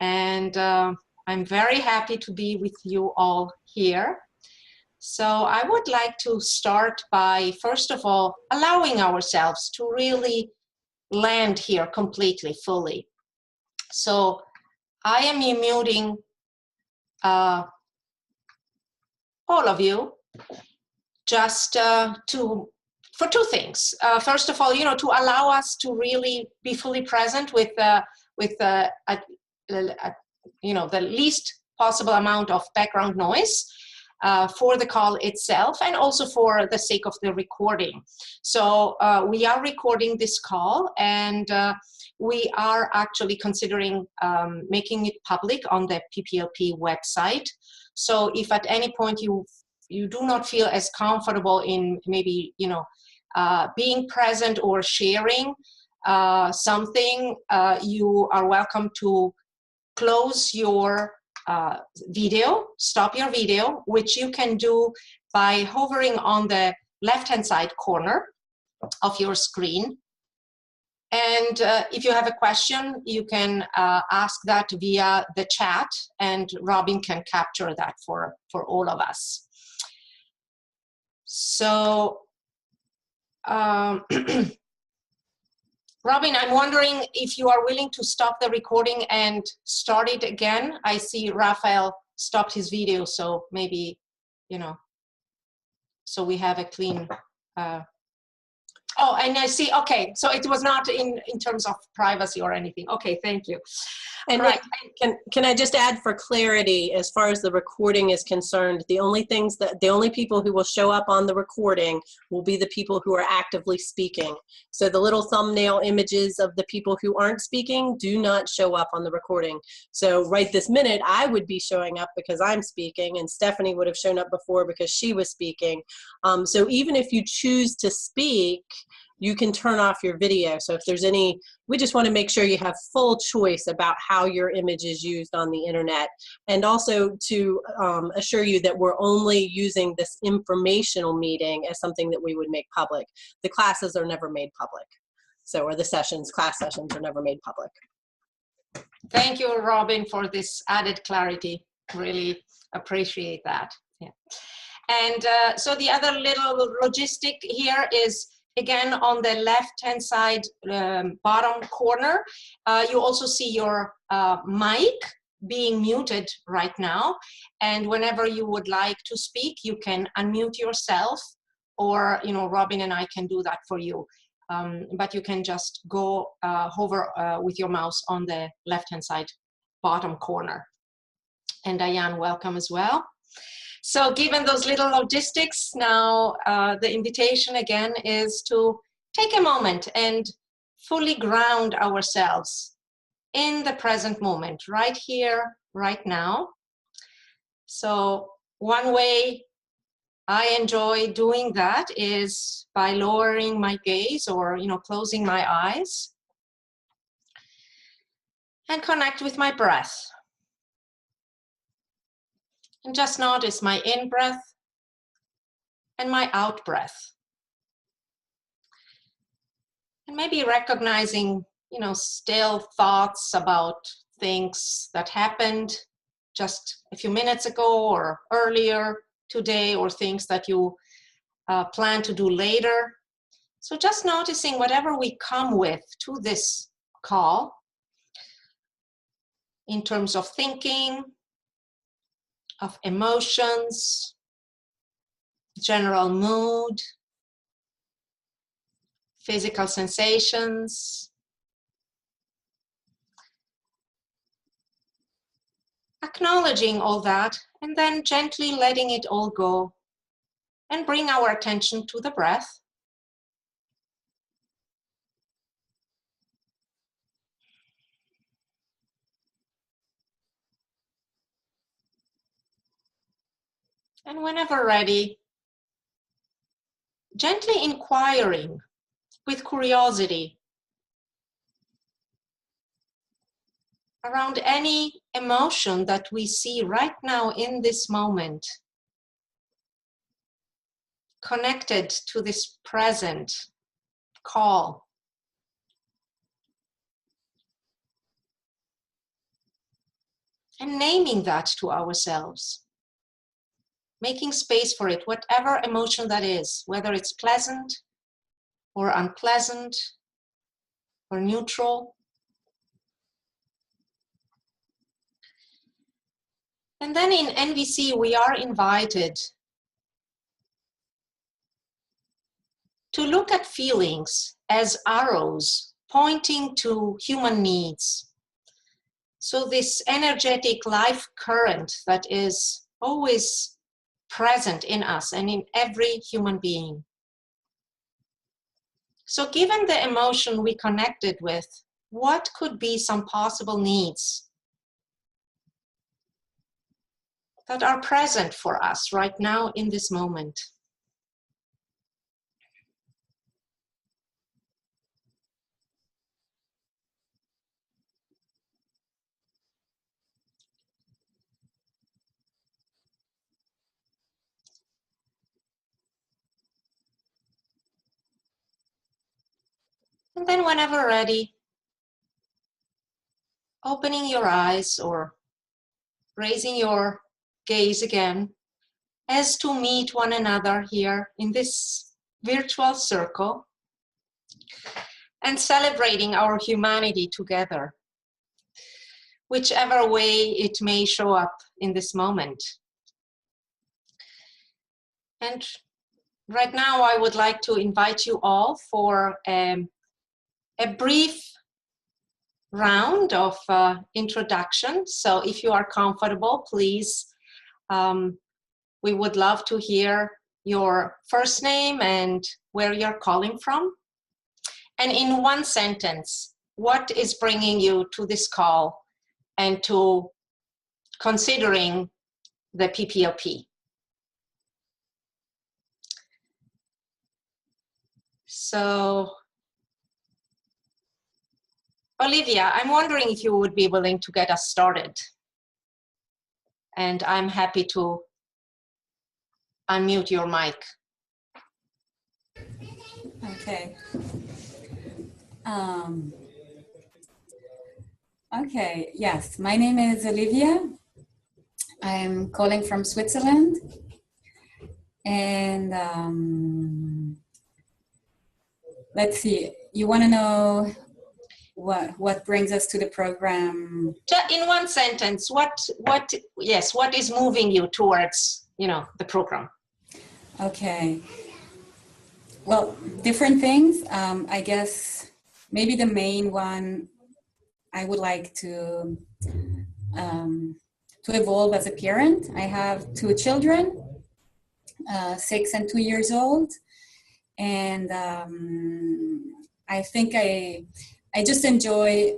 and I'm very happy to be with you all here. So I would like to start by, first of all, allowing ourselves to really land here completely, fully. So I am muting all of you just for two things. First of all, to allow us to really be fully present with the least possible amount of background noise for the call itself, and also for the sake of the recording. So we are recording this call, and we are actually considering making it public on the PPLP website. So if at any point you do not feel as comfortable in maybe being present or sharing something, you are welcome to close your video, stop your video, which you can do by hovering on the left-hand side corner of your screen. And if you have a question, you can ask that via the chat, and Robin can capture that for all of us. So, Robin, I'm wondering if you are willing to stop the recording and start it again. I see Raphael stopped his video, so maybe, so we have a clean, oh, and I see, okay, so it was not in terms of privacy or anything. Okay, thank you. And right. Can I just add, for clarity, as far as the recording is concerned, the only people who will show up on the recording will be the people who are actively speaking. So the little thumbnail images of the people who aren't speaking do not show up on the recording. So right this minute, I would be showing up because I'm speaking, and Stephanie would have shown up before because she was speaking. So even if you choose to speak, you can turn off your video. So if there's any, we just want to make sure you have full choice about how your image is used on the internet. And also to assure you that we're only using this informational meeting as something that we would make public. The classes are never made public. So, or the sessions, class sessions are never made public. Thank you, Robin, for this added clarity. Really appreciate that. Yeah. And so the other little logistic here is, again, on the left-hand side bottom corner, you also see your mic being muted right now. And whenever you would like to speak, you can unmute yourself, or Robin and I can do that for you. But you can just go hover with your mouse on the left-hand side bottom corner. And Diane, welcome as well. So given those little logistics, now the invitation again is to take a moment and fully ground ourselves in the present moment, right here, right now. So one way I enjoy doing that is by lowering my gaze, or closing my eyes, and connect with my breath. And just notice my in-breath and my out-breath. And maybe recognizing, still thoughts about things that happened just a few minutes ago or earlier today, or things that you plan to do later. So just noticing whatever we come with to this call in terms of thinking, of emotions, general mood, physical sensations. Acknowledging all that, and then gently letting it all go, and bring our attention to the breath. And whenever ready, gently inquiring with curiosity around any emotion that we see right now in this moment, connected to this present call. and naming that to ourselves. Making space for it, whatever emotion that is, whether it's pleasant or unpleasant or neutral. And then in NVC, we are invited to look at feelings as arrows pointing to human needs. So this energetic life current that is always present in us and in every human being. So given the emotion we connected with, what could be some possible needs that are present for us right now in this moment? And then whenever ready, opening your eyes or raising your gaze again as to meet one another here in this virtual circle and celebrating our humanity together, whichever way it may show up in this moment. And right now I would like to invite you all for a brief round of introduction. So if you are comfortable, please, we would love to hear your first name and where you're calling from. And in one sentence, what is bringing you to this call and to considering the PPLP? So, Olivia, I'm wondering if you would be willing to get us started. And I'm happy to unmute your mic. Okay. Okay, yes, my name is Olivia. I'm calling from Switzerland. And let's see, you want to know what brings us to the program? In one sentence, what is moving you towards, the program? Okay. Well, different things. I guess maybe the main one, I would like to evolve as a parent. I have 2 children, 6 and 2 years old, and I think I just enjoy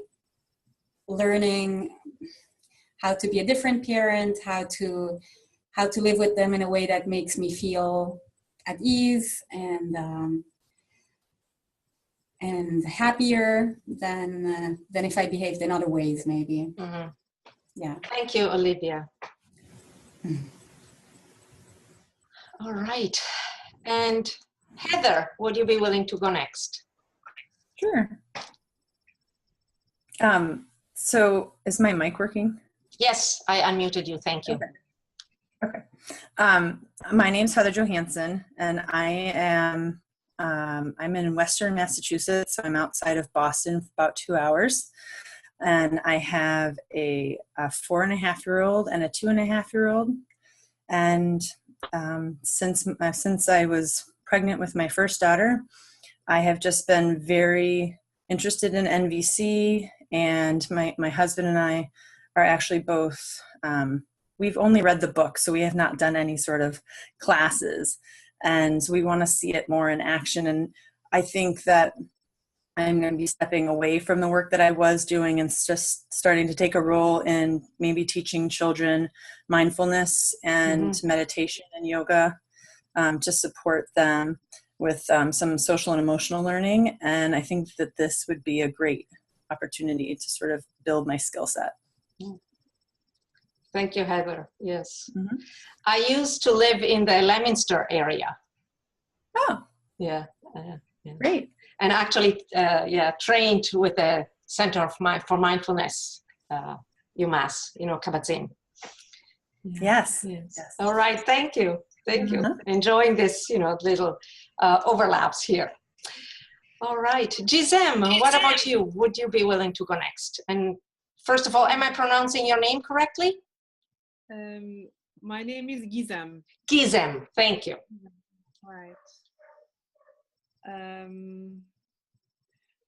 learning how to be a different parent, how to live with them in a way that makes me feel at ease and happier than if I behaved in other ways, maybe. Mm-hmm. Yeah. Thank you, Olivia. All right. And Heather, would you be willing to go next? Sure. So is my mic working? Yes, I unmuted you. Thank you. Okay. My name's Heather Johansson, and I'm in Western Massachusetts. So I'm outside of Boston for about 2 hours. And I have a 4.5-year-old and a 2.5-year-old. And since I was pregnant with my first daughter, I have just been very interested in NVC, and my husband and I are actually both, we've only read the book, so we have not done any sort of classes, and we want to see it more in action. And I think that I'm going to be stepping away from the work that I was doing and just starting to take a role in maybe teaching children mindfulness and meditation and yoga to support them with some social and emotional learning. And I think that this would be a great opportunity to sort of build my skill set. Thank you, Heather. Yes. I used to live in the Leominster area. Oh. Yeah. Great. And actually, trained with the Center for Mindfulness UMass, Kabat-Zinn. Yes. Yes. All right. Thank you. Thank you. Enjoying this, little overlaps here. All right. Gizem, what about you? Would you be willing to go next? And first of all, am I pronouncing your name correctly? My name is Gizem. Gizem. Thank you. Right.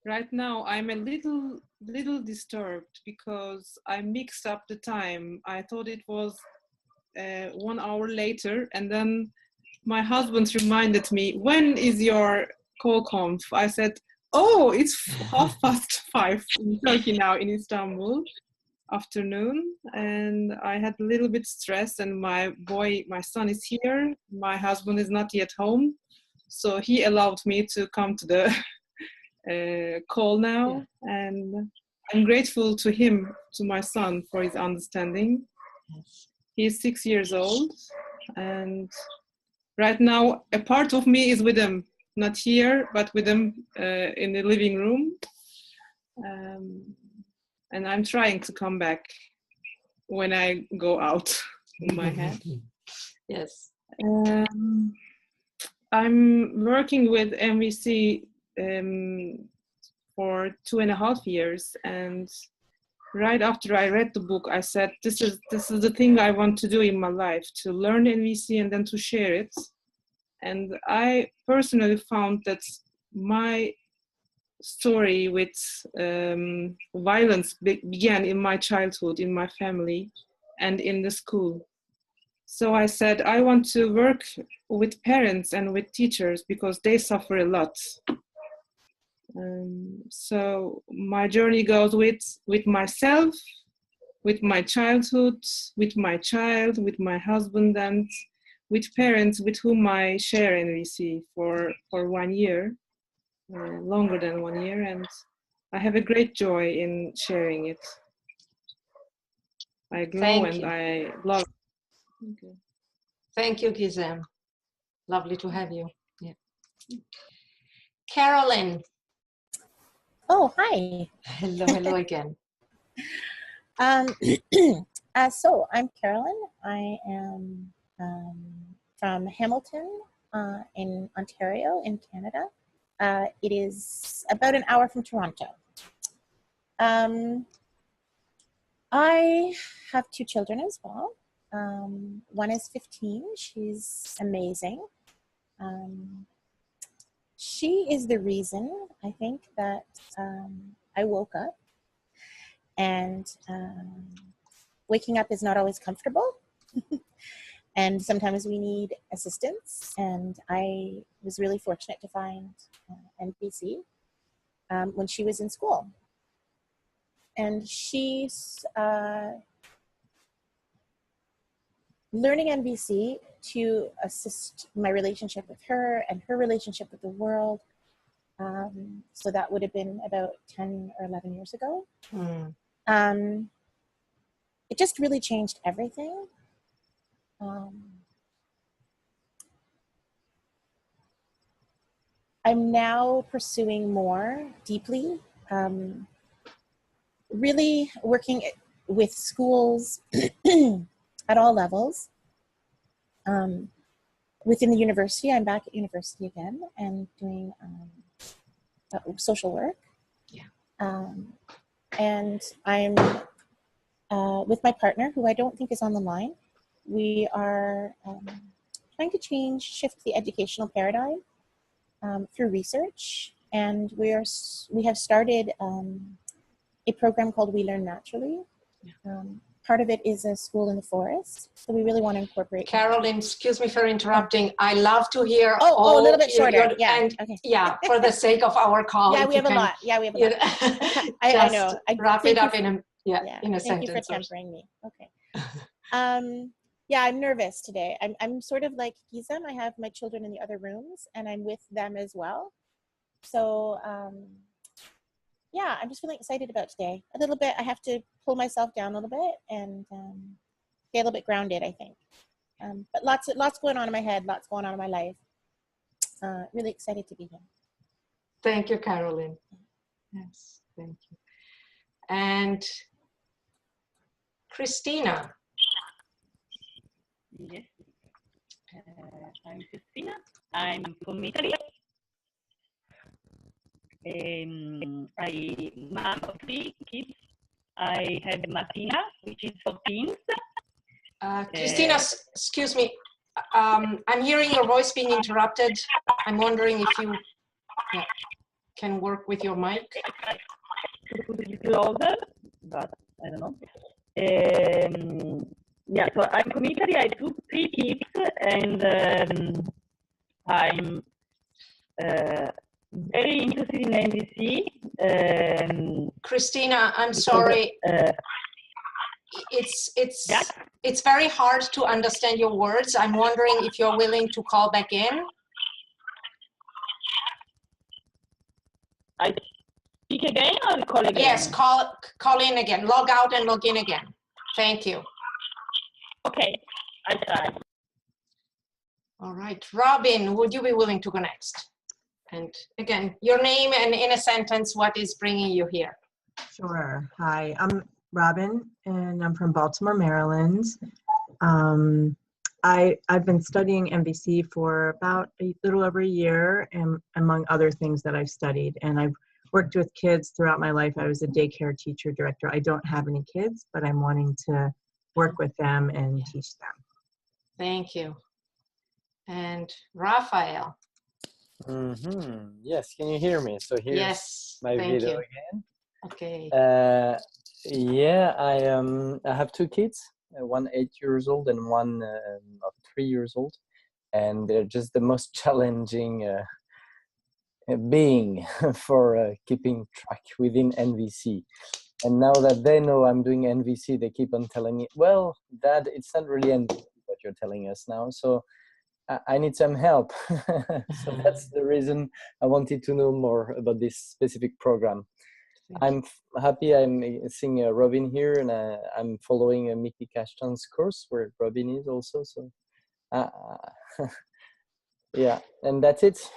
Right now, I'm a little disturbed because I mixed up the time. I thought it was 1 hour later, and then my husband reminded me, when is your call conf? I said, oh, it's 5:30 in Turkey now, in Istanbul, afternoon. And I had a little bit stress, and my son is here. My husband is not yet home. So he allowed me to come to the call now. Yeah. And I'm grateful to him, to my son, for his understanding. He's 6 years old, and right now a part of me is with him, not here, but with him in the living room. And I'm trying to come back when I go out in my head. Yes. I'm working with MVC for 2.5 years, and right after I read the book, I said, this is the thing I want to do in my life, to learn NVC and then to share it. And I personally found that my story with violence began in my childhood, in my family, and in the school. So I said, I want to work with parents and with teachers because they suffer a lot. So my journey goes with myself, with my childhood, with my child, with my husband, and with parents with whom I share NVC for 1 year, longer than 1 year, and I have a great joy in sharing it. I grow and I love it. Okay. Thank you, Gizem. Lovely to have you. Yeah. Carolyn. Oh, hi. Hello again. So I'm Carolyn. I am from Hamilton in Ontario in Canada. It is about an hour from Toronto. I have 2 children as well. One is 15. She's amazing. She is the reason, I think, that I woke up. And waking up is not always comfortable. And sometimes we need assistance. And I was really fortunate to find NPC when she was in school. And she's learning NVC to assist my relationship with her and her relationship with the world. So that would have been about 10 or 11 years ago. It just really changed everything. I'm now pursuing more deeply, really working with schools at all levels. Within the university, I'm back at university again and doing social work. Yeah. And I'm with my partner, who I don't think is on the line. We are trying to shift the educational paradigm through research, and we have started a program called We Learn Naturally. Part of it is a school in the forest, so we really want to incorporate. Carolyn, excuse me for interrupting. I love to hear. A little bit shorter. Okay. Yeah, for the sake of our call. Yeah, we have a lot. I know. Wrap it up in a sentence. Thank you for tempering me. Okay. Yeah, I'm nervous today. I'm sort of like Gizem. I have my children in the other rooms, and I'm with them as well. So, yeah, I'm just feeling excited about today. A little bit. I have to pull myself down a little bit and get a little bit grounded, I think. But lots going on in my head. Lots going on in my life. Really excited to be here. Thank you, Carolyn. Yes, thank you. And Christina. Yes, I'm Christina. I'm from Italy. I mom of 3 kids. I have Martina, which is 14. Christina, excuse me. I'm hearing your voice being interrupted. I'm wondering if you can work with your mic. To be closer, but I don't know. Yeah, so I'm from Italy. I took 3 kids, and I'm very interested in NVC. Christina, I'm sorry. It's very hard to understand your words. I'm wondering if you're willing to call back in. I speak again or call again? Yes, call in again. Log out and log in again. Thank you. Okay, I try. All right, Robin, would you be willing to go next? And again, your name and in a sentence, what is bringing you here? Sure. Hi, I'm Robin, and I'm from Baltimore, Maryland. I've been studying MVC for about a little over a year, and among other things that I've studied, and I've worked with kids throughout my life. I was a daycare teacher director. I don't have any kids, but I'm wanting to work with them and teach them. Thank you. And Raphael. Yes, can you hear me? So here's my video again. Okay. Yeah, I have 2 kids, one 8 years old and one of 3 years old, and they're just the most challenging being for keeping track within NVC. And now that they know I'm doing NVC, they keep on telling me, well, Dad, it's not really NVC what you're telling us now, so I need some help. So that's the reason I wanted to know more about this specific program. I'm happy I'm seeing Robin here, and I'm following Mickey Kashtan's course where Robin is also. So yeah, and that's it.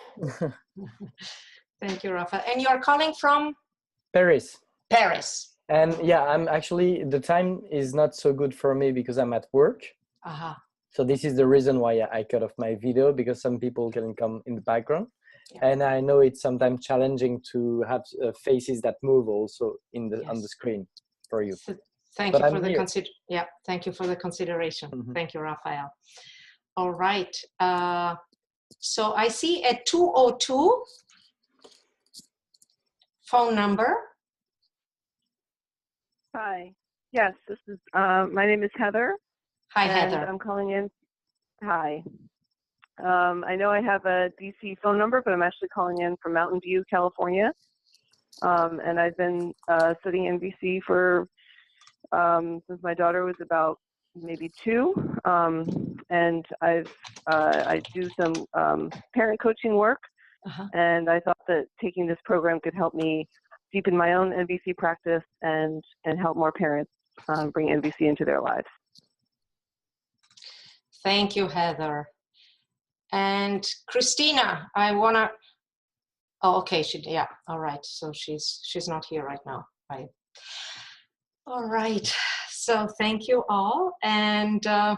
Thank you, Raphael. And you're calling from? Paris. Paris. And yeah, I'm actually, the time is not so good for me because I'm at work. Uh-huh. So this is the reason why I cut off my video, because some people can come in the background. Yeah. And I know it's sometimes challenging to have faces that move also in the on the screen for you. So thank you for the thank you for the consideration. Thank you, Raphael. All right. So I see a 202 phone number. Hi. Yes, this is my name is Heather. Hi, Heather. I'm calling in. Hi. I know I have a DC phone number, but I'm actually calling in from Mountain View, California. And I've been studying NVC for since my daughter was about maybe 2. And I do some parent coaching work. And I thought that taking this program could help me deepen my own NVC practice and help more parents bring NVC into their lives. Thank you, Heather. And Christina, I wanna. Oh, okay. All right. So she's not here right now. Right. All right. So thank you all, and I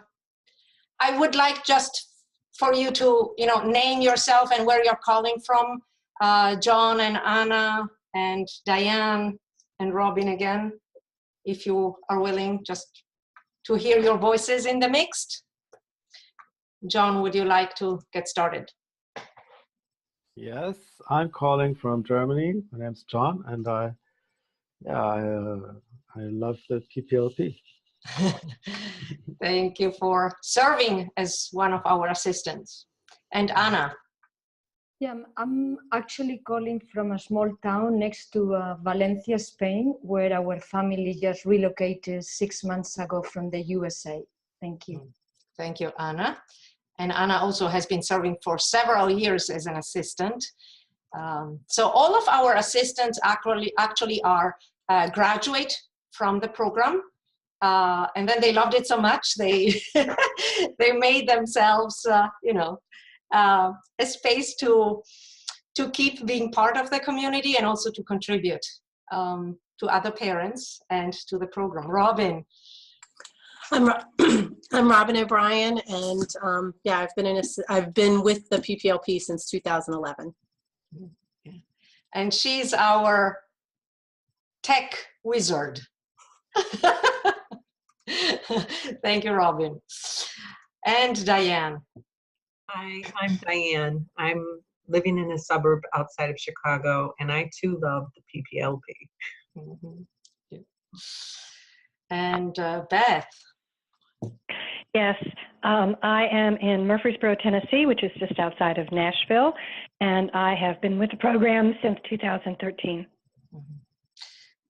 would like just for you to name yourself and where you're calling from. John and Anna and Diane and Robin again, if you are willing, just to hear your voices in the mix. John, would you like to get started? Yes, I'm calling from Germany. My name's John, and I love the PPLP. Thank you for serving as one of our assistants. And Anna? Yeah, I'm actually calling from a small town next to Valencia, Spain, where our family just relocated 6 months ago from the USA. Thank you. Thank you, Anna. And Anna also has been serving for several years as an assistant. So all of our assistants actually are graduate from the program. And then they loved it so much, they made themselves, a space to keep being part of the community and also to contribute to other parents and to the program. Robin. I'm Robin O'Brien, and yeah, I've been with the PPLP since 2011. And she's our tech wizard. Thank you, Robin. And Diane. Hi, I'm Diane. I'm living in a suburb outside of Chicago, and I too love the PPLP. Mm-hmm. Yeah. And Beth. Yes, I am in Murfreesboro, Tennessee, which is just outside of Nashville, and I have been with the program since 2013. Mm-hmm.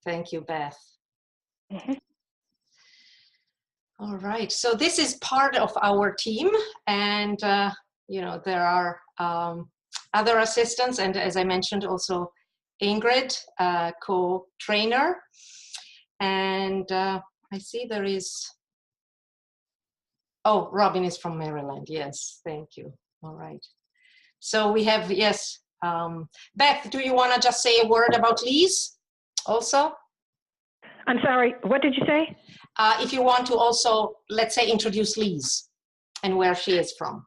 Thank you, Beth. Mm-hmm. All right, so this is part of our team, and you know, there are other assistants, and as I mentioned, also Ingrid, co-trainer, and I see there is, oh, Robin is from Maryland. Yes, thank you. All right. So we have, yes, Beth, do you want to just say a word about Lise also? I'm sorry, what did you say? If you want to also, let's say, introduce Lise and where she is from.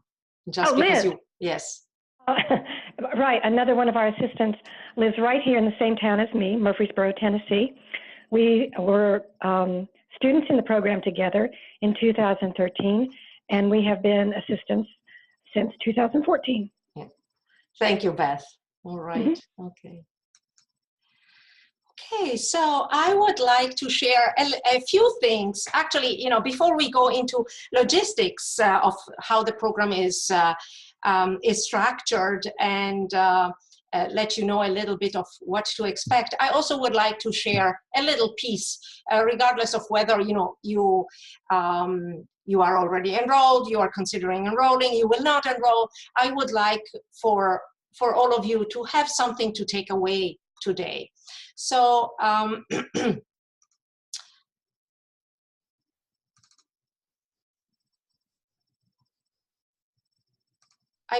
Just because Liz. Yes. Right, another one of our assistants lives right here in the same town as me, Murfreesboro, Tennessee. We were students in the program together in 2013, and we have been assistants since 2014. Yeah. Thank you, Beth. All right. Mm-hmm. Okay. Okay, so I would like to share a few things. Actually, you know, before we go into logistics of how the program is structured and let you know a little bit of what to expect, I also would like to share a little piece, regardless of whether you are already enrolled, you are considering enrolling, you will not enroll. I would like for all of you to have something to take away today. So I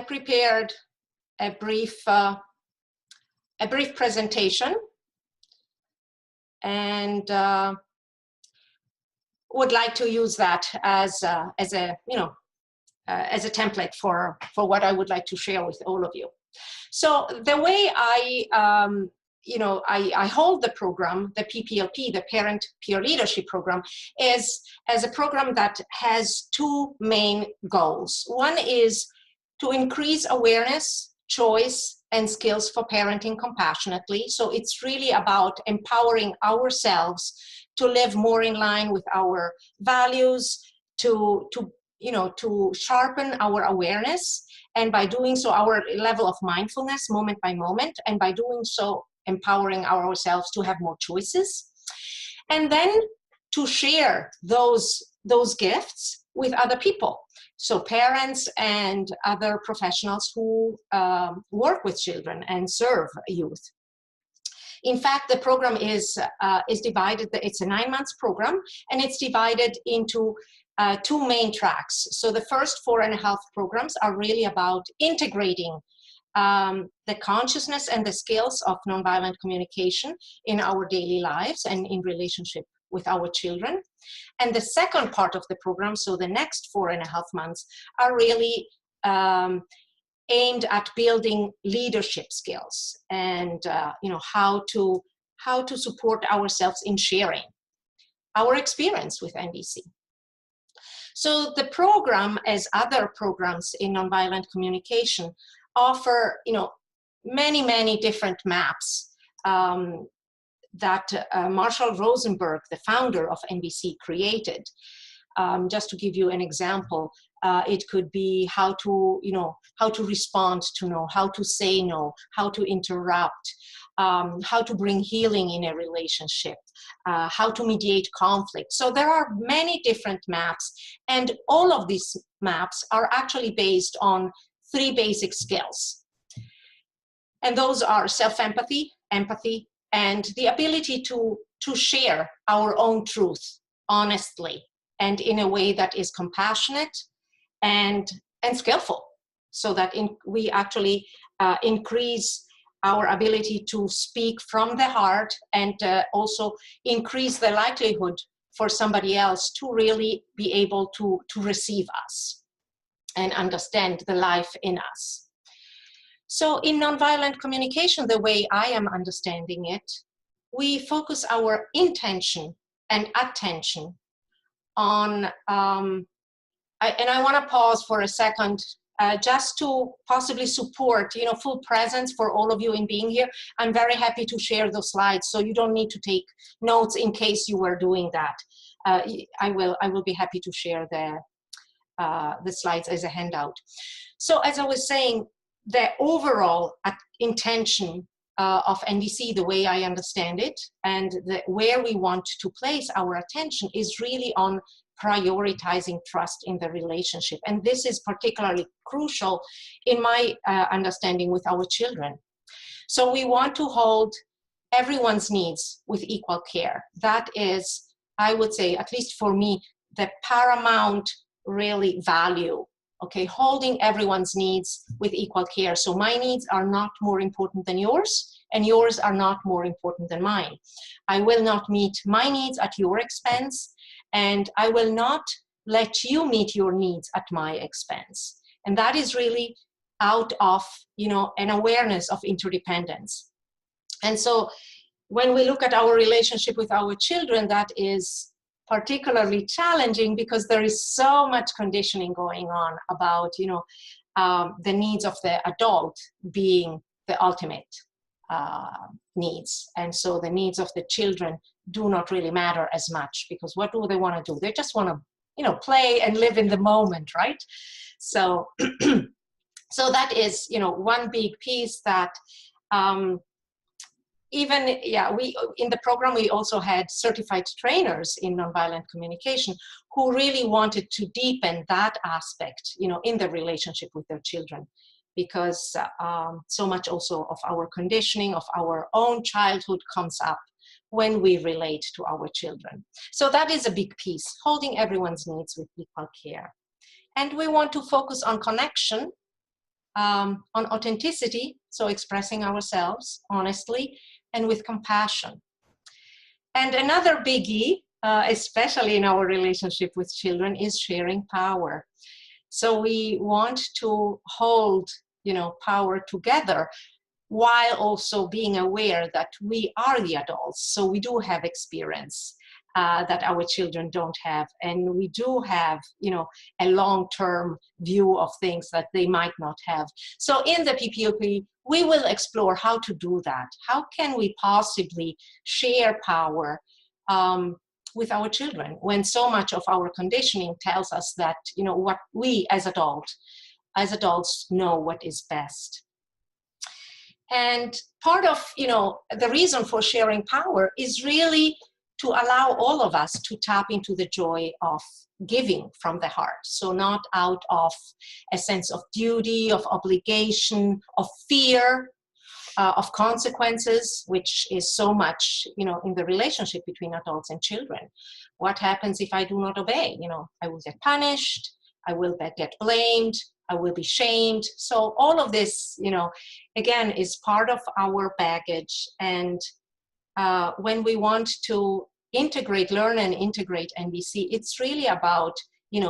prepared a brief presentation, and would like to use that as a template for what I would like to share with all of you. So the way I hold the program, the PPLP, the Parent Peer Leadership Program, is as a program that has two main goals. One is to increase awareness, choice, and skills for parenting compassionately. So it's really about empowering ourselves to live more in line with our values, to sharpen our awareness, and by doing so, our level of mindfulness moment by moment, and by doing so, empowering ourselves to have more choices, and then to share those gifts with other people. So parents and other professionals who work with children and serve youth. In fact, the program is divided, it's a 9-month program, and it's divided into two main tracks. So the first 4.5 programs are really about integrating the consciousness and the skills of nonviolent communication in our daily lives and in relationship with our children. And the second part of the program, so the next 4.5 months, are really aimed at building leadership skills and how to support ourselves in sharing our experience with NVC. So the program, as other programs in nonviolent communication, offer many different maps that Marshall Rosenberg, the founder of NVC, created. Just to give you an example, it could be how to respond to no, how to say no, how to interrupt, how to bring healing in a relationship, how to mediate conflict. So there are many different maps, and all of these maps are actually based on 3 basic skills. And those are self-empathy, empathy, and the ability to share our own truth honestly and in a way that is compassionate and skillful, so that we actually increase our ability to speak from the heart and also increase the likelihood for somebody else to really be able to receive us and understand the life in us. So in nonviolent communication, the way I am understanding it, we focus our intention and attention on, and I want to pause for a second just to possibly support, full presence for all of you in being here. I'm very happy to share those slides, so you don't need to take notes in case you were doing that. I will be happy to share the slides as a handout. So as I was saying, the overall intention of NVC, the way I understand it, and where we want to place our attention is really on prioritizing trust in the relationship. And this is particularly crucial in my understanding with our children. So we want to hold everyone's needs with equal care. That is, I would say, at least for me, the paramount really value. Okay, holding everyone's needs with equal care. So my needs are not more important than yours, and yours are not more important than mine. I will not meet my needs at your expense, and I will not let you meet your needs at my expense. And that is really out of, an awareness of interdependence. And so when we look at our relationship with our children, that is particularly challenging because there is so much conditioning going on about, the needs of the adult being the ultimate needs. And so the needs of the children do not really matter as much, because what do they want to do? They just want to, play and live in the moment, right? So, so that is, one big piece that, we in the program, we also had certified trainers in nonviolent communication who really wanted to deepen that aspect, in the relationship with their children, because so much also of our conditioning, of our own childhood comes up when we relate to our children. So that is a big piece, holding everyone's needs with equal care. And we want to focus on connection, on authenticity, so expressing ourselves honestly, and with compassion. And another biggie, especially in our relationship with children, is sharing power. So we want to hold, power together, while also being aware that we are the adults. So we do have experience that our children don't have. And we do have, a long-term view of things that they might not have. So in the PPOP, we will explore how to do that. How can we possibly share power with our children when so much of our conditioning tells us that, what we as adults know what is best. And part of, the reason for sharing power is really to allow all of us to tap into the joy of giving from the heart. So not out of a sense of duty, of obligation, of fear, of consequences, which is so much, in the relationship between adults and children. What happens if I do not obey? I will get punished, I will get blamed, I will be shamed. So all of this, again, is part of our baggage. And when we want to learn and integrate NVC, it's really about,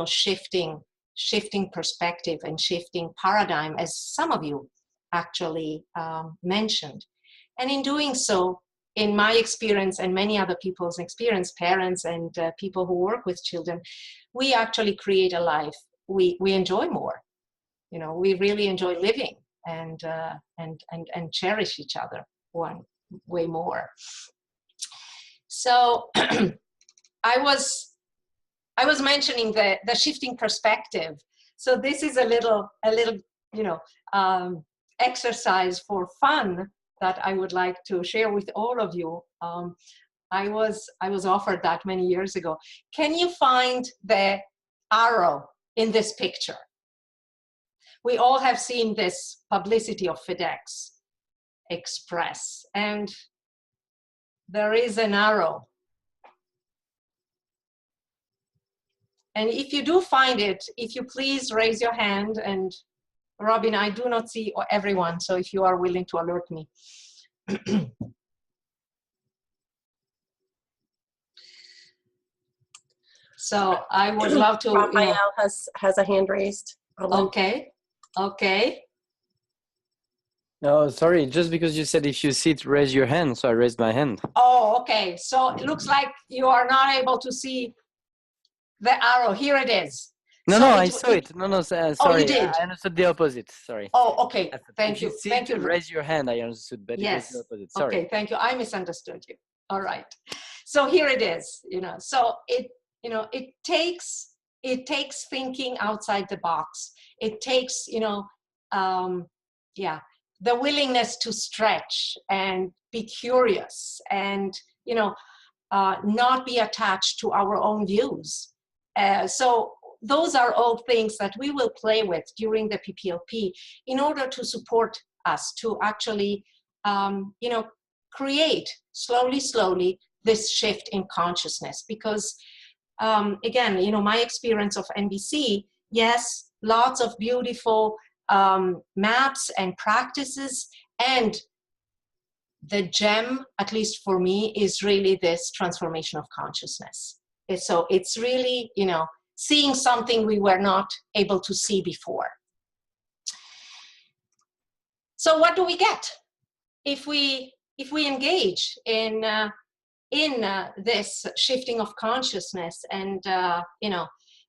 shifting perspective and shifting paradigm, as some of you actually mentioned. And in doing so, in my experience and many other people's experience, parents and people who work with children, we actually create a life we enjoy more. We really enjoy living and cherish each other way more. So I was mentioning the shifting perspective. So this is a little exercise for fun that I would like to share with all of you. I was offered that many years ago. Can you find the arrow in this picture? We all have seen this publicity of FedEx Express, and there is an arrow. And if you do find it, if you please raise your hand, and Robin, I do not see everyone, so if you are willing to alert me. So I would love to. Raphael has a hand raised. Okay. Okay. No, sorry, just because you said if you sit, raise your hand, so I raised my hand. Oh, okay. So it looks like you are not able to see the arrow. Here it is. No, so I saw it. No, sorry. Oh, you did? I understood the opposite. Sorry. Oh, okay. If you sit, raise your hand. I understood, but it was the opposite. Sorry. Okay, thank you. I misunderstood you. All right. So here it is. So it takes thinking outside the box. It takes the willingness to stretch and be curious and not be attached to our own views. So those are all things that we will play with during the PPLP in order to support us to actually, create slowly this shift in consciousness. Because again, my experience of NVC, yes, lots of beautiful maps and practices, and the gem, at least for me, is really this transformation of consciousness. So it's really, seeing something we were not able to see before. So what do we get if we engage in this shifting of consciousness and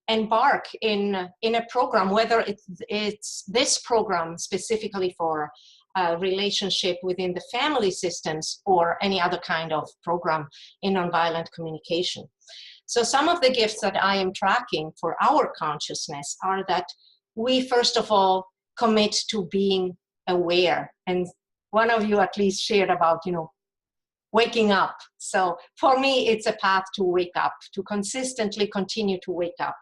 embark in a program, whether it's this program specifically for relationship within the family systems or any other kind of program in nonviolent communication. So some of the gifts that I am tracking for our consciousness are that we first of all commit to being aware. And one of you at least shared about, waking up. So for me, it's a path to wake up, to consistently continue to wake up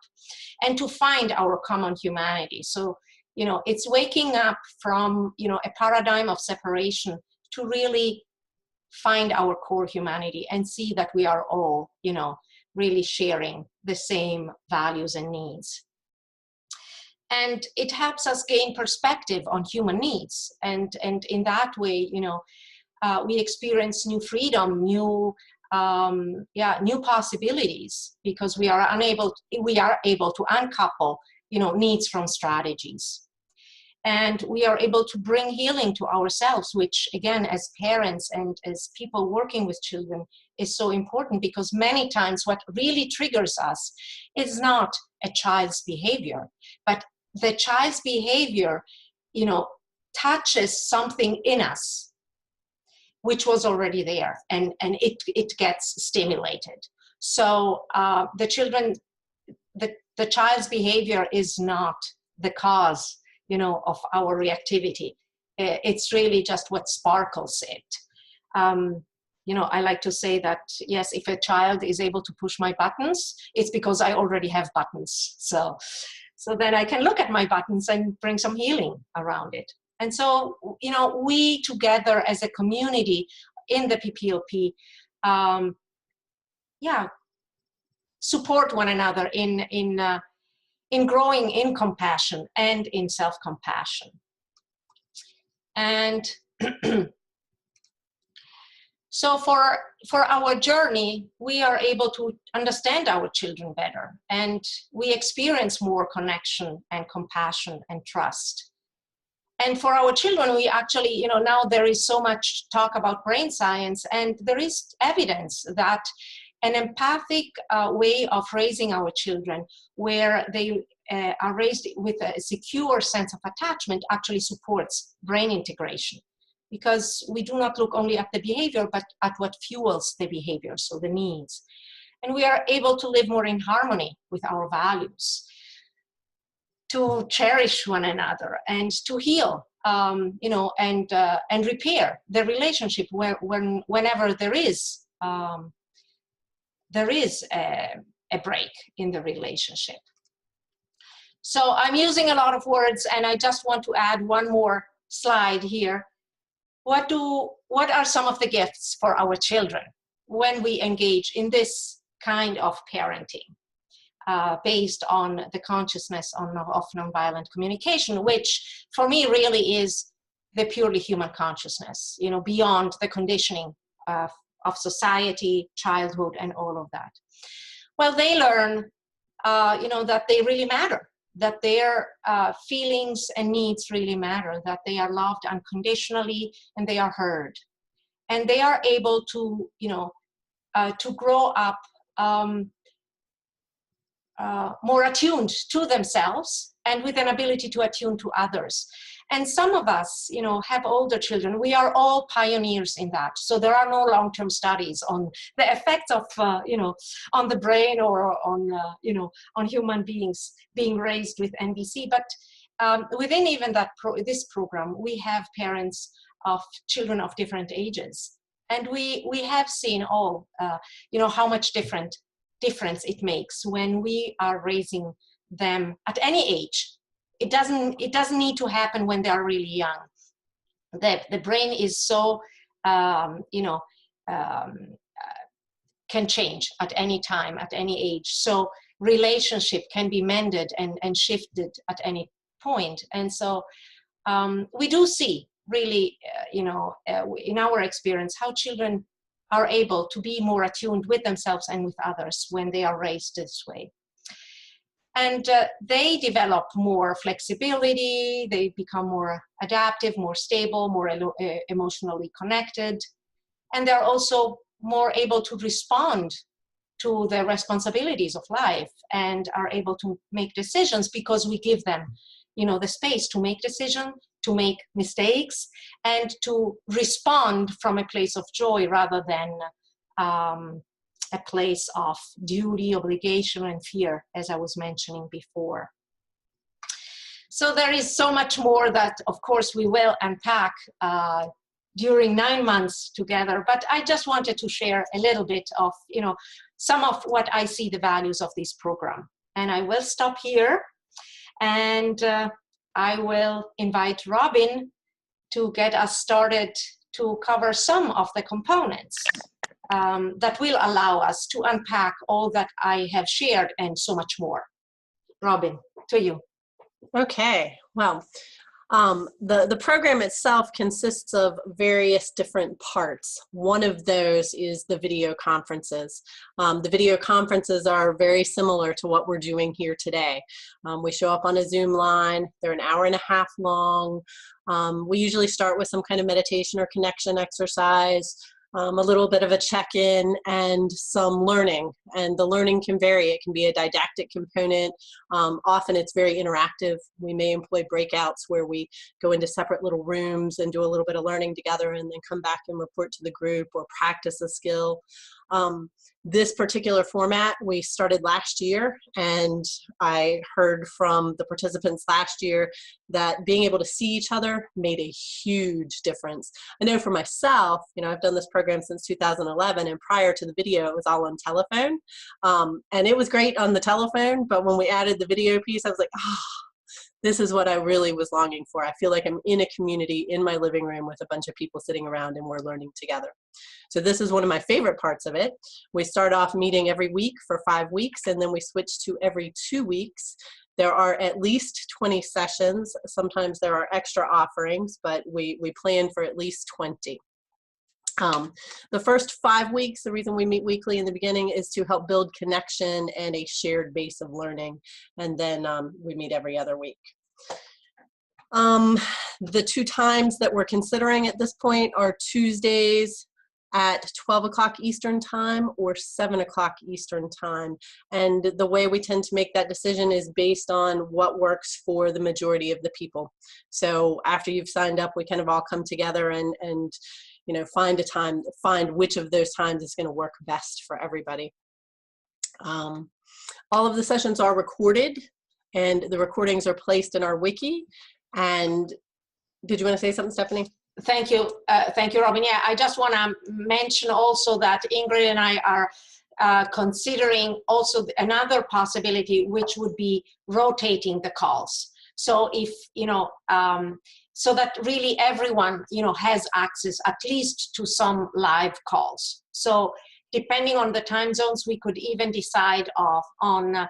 and to find our common humanity. So, it's waking up from, a paradigm of separation to really find our core humanity and see that we are all, really sharing the same values and needs. And it helps us gain perspective on human needs. And in that way, we experience new freedom, new possibilities, because we are able to uncouple, needs from strategies. And we are able to bring healing to ourselves, which again, as parents and as people working with children, is so important, because many times what really triggers us is not a child's behavior, but the child's behavior, touches something in us which was already there, and it gets stimulated. So the child's behavior is not the cause, of our reactivity. It's really just what sparkles it. I like to say that, yes, if a child is able to push my buttons, it's because I already have buttons. So then I can look at my buttons and bring some healing around it. And so, we together as a community in the PPLP, support one another in growing in compassion and in self-compassion. And so for our journey, we are able to understand our children better, and we experience more connection and compassion and trust. And for our children, we actually, now there is so much talk about brain science, and there is evidence that an empathic way of raising our children, where they are raised with a secure sense of attachment, actually supports brain integration. Because we do not look only at the behavior, but at what fuels the behavior, so the needs. And we are able to live more in harmony with our values, to cherish one another and to heal, and repair the relationship whenever there is a break in the relationship. So I'm using a lot of words, and I just want to add one more slide here. What are some of the gifts for our children when we engage in this kind of parenting? Based on the consciousness of nonviolent communication, which for me really is the purely human consciousness, beyond the conditioning of society, childhood, and all of that. Well, they learn that they really matter, that their feelings and needs really matter, that they are loved unconditionally and they are heard. And they are able to, to grow up more attuned to themselves and with an ability to attune to others. And some of us, have older children. We are all pioneers in that. So there are no long-term studies on the effects of, on the brain or on, on human beings being raised with NVC. But within even this program, we have parents of children of different ages. And we have seen all, how much difference it makes when we are raising them at any age. It doesn't need to happen when they are really young. The brain is so, can change at any time, at any age. So relationship can be mended and shifted at any point. And so we do see really, in our experience, how children are able to be more attuned with themselves and with others when they are raised this way. And they develop more flexibility, they become more adaptive, more stable, more emotionally connected, and they're also more able to respond to the responsibilities of life and are able to make decisions because we give them, the space to make decisions, to make mistakes, and to respond from a place of joy rather than a place of duty, obligation, and fear, as I was mentioning before. So there is so much more that, of course, we will unpack during 9 months together, but I just wanted to share a little bit of, some of what I see the values of this program. And I will stop here, and I will invite Robin to get us started to cover some of the components that will allow us to unpack all that I have shared and so much more. Robin, to you. Okay, well, the program itself consists of various different parts. One of those is the video conferences. The video conferences are very similar to what we're doing here today. We show up on a Zoom line. They're an hour and a half long. We usually start with some kind of meditation or connection exercise, a little bit of a check-in, and some learning. And the learning can vary. It can be a didactic component. Often it's very interactive. We may employ breakouts where we go into separate little rooms and do a little bit of learning together and then come back and report to the group or practice a skill. This particular format we started last year, and I heard from the participants last year that being able to see each other made a huge difference. I know for myself, I've done this program since 2011, and prior to the video, it was all on telephone. And it was great on the telephone, but when we added the video piece, I was like, this is what I really was longing for. I feel like I'm in a community in my living room with a bunch of people sitting around and we're learning together. So this is one of my favorite parts of it. We start off meeting every week for 5 weeks, and then we switch to every 2 weeks. There are at least 20 sessions. Sometimes there are extra offerings, but we plan for at least 20. The first 5 weeks, the reason we meet weekly in the beginning is to help build connection and a shared base of learning. And then we meet every other week. The 2 times that we're considering at this point are Tuesdays at 12 o'clock Eastern time or 7 o'clock Eastern time. And the way we tend to make that decision is based on what works for the majority of the people. So after you've signed up, we kind of all come together and find a time, find which of those times is going to work best for everybody. All of the sessions are recorded, and the recordings are placed in our wiki. And did you want to say something, Stephanie? Thank you, Robin. Yeah, I just want to mention also that Ingrid and I are considering also another possibility, which would be rotating the calls. So if, so that really everyone, has access at least to some live calls. So depending on the time zones, we could even decide on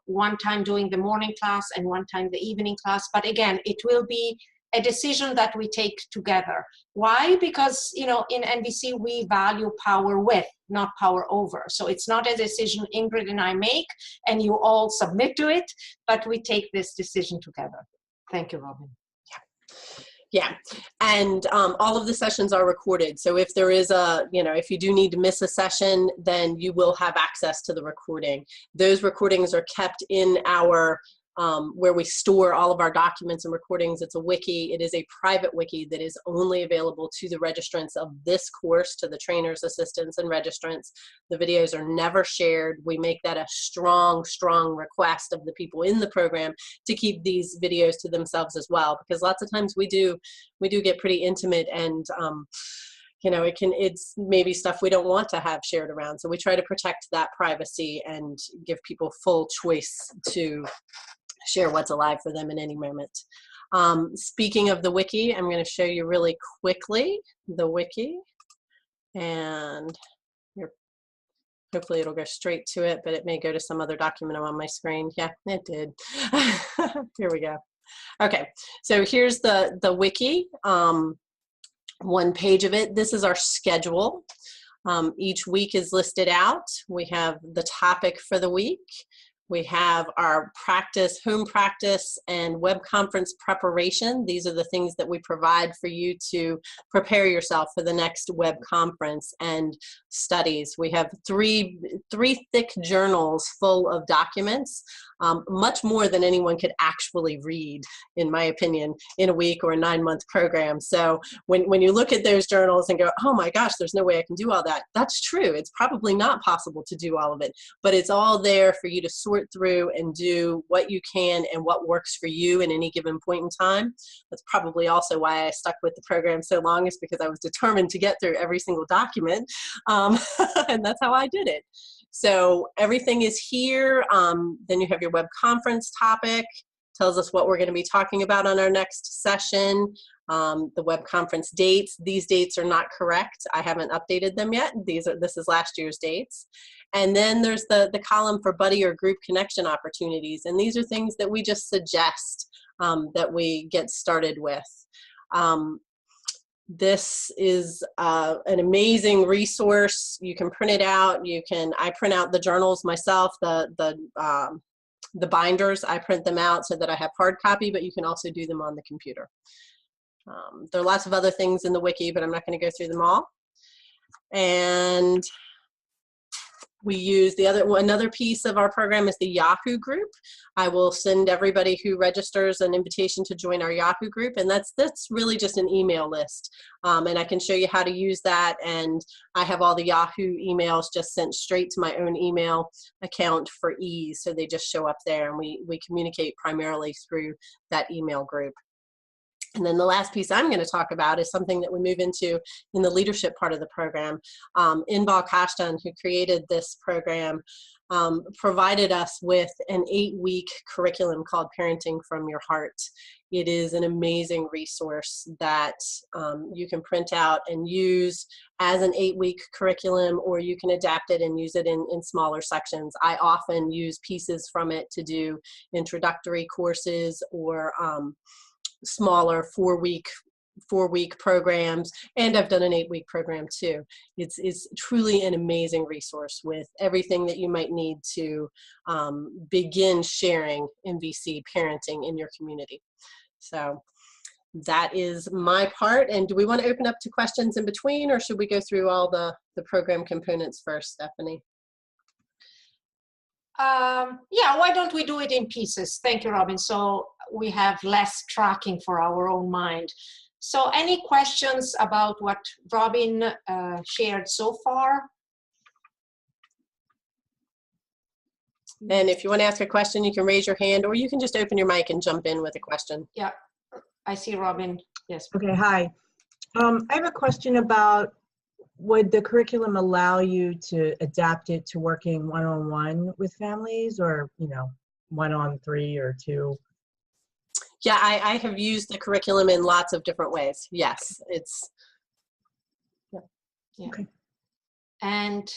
one time doing the morning class and one time the evening class. But again, it will be a decision that we take together. Why? Because, you know, in NVC, we value power with, not power over. So it's not a decision Ingrid and I make and you all submit to it, but we take this decision together. Thank you, Robin. Yeah, and all of the sessions are recorded. So if there is a, you know, if you do need to miss a session, then you will have access to the recording. Those recordings are kept in our, where we store all of our documents and recordings. It's a wiki. It is a private wiki that is only available to the registrants of this course, to the trainers, assistants, and registrants. The videos are never shared. We make that a strong, strong request of the people in the program to keep these videos to themselves as well, because lots of times we do get pretty intimate, and you know, it's maybe stuff we don't want to have shared around. So we try to protect that privacy and give people full choice to share what's alive for them in any moment. Speaking of the wiki, I'm going to show you really quickly the wiki, and hopefully it'll go straight to it, but it may go to some other document on my screen. Yeah, it did. Here we go. Okay, so here's the wiki, one page of it. This is our schedule. Each week is listed out. We have the topic for the week. We have our practice, home practice, and web conference preparation. These are the things that we provide for you to prepare yourself for the next web conference and studies. We have three thick journals full of documents, much more than anyone could actually read, in my opinion, in a week or a 9-month program. So when you look at those journals and go, oh my gosh, there's no way I can do all that. That's true. It's probably not possible to do all of it, but it's all there for you to sort through and do what you can and what works for you in any given point in time. That's probably also why I stuck with the program so long, is because I was determined to get through every single document, and that's how I did it. So everything is here. Then you have your web conference topic, tells us what we're going to be talking about on our next session. The web conference dates. These dates are not correct. I haven't updated them yet. This is last year's dates. And then there's the column for buddy or group connection opportunities. And these are things that we just suggest that we get started with. This is an amazing resource. You can print it out. I print out the journals myself, the binders. I print them out so that I have hard copy, but you can also do them on the computer. There are lots of other things in the wiki, but I'm not going to go through them all. And we use another piece of our program is the Yahoo group. I will send everybody who registers an invitation to join our Yahoo group, and that's really just an email list. And I can show you how to use that, and I have all the Yahoo emails just sent straight to my own email account for ease, so they just show up there, and we communicate primarily through that email group. And then the last piece I'm going to talk about is something that we move into in the leadership part of the program. Inbal Kashtan, who created this program, provided us with an 8-week curriculum called Parenting from Your Heart. It is an amazing resource that you can print out and use as an 8-week curriculum, or you can adapt it and use it in smaller sections. I often use pieces from it to do introductory courses or smaller 4-week programs, and I've done an 8-week program too. It's truly an amazing resource with everything that you might need to begin sharing MVC parenting in your community. So that is my part. And do we want to open up to questions in between, or should we go through all the program components first, Stephanie? Yeah, why don't we do it in pieces? Thank you, Robin. So we have less tracking for our own mind. So any questions about what Robin shared so far? And if you want to ask a question, you can raise your hand, or you can just open your mic and jump in with a question. Yeah, I see Robin. Yes. Okay, hi. I have a question about, would the curriculum allow you to adapt it to working one-on-one with families, or, 1-on-3 or 2? Yeah, I have used the curriculum in lots of different ways. Yes, it's. Yeah. Okay. And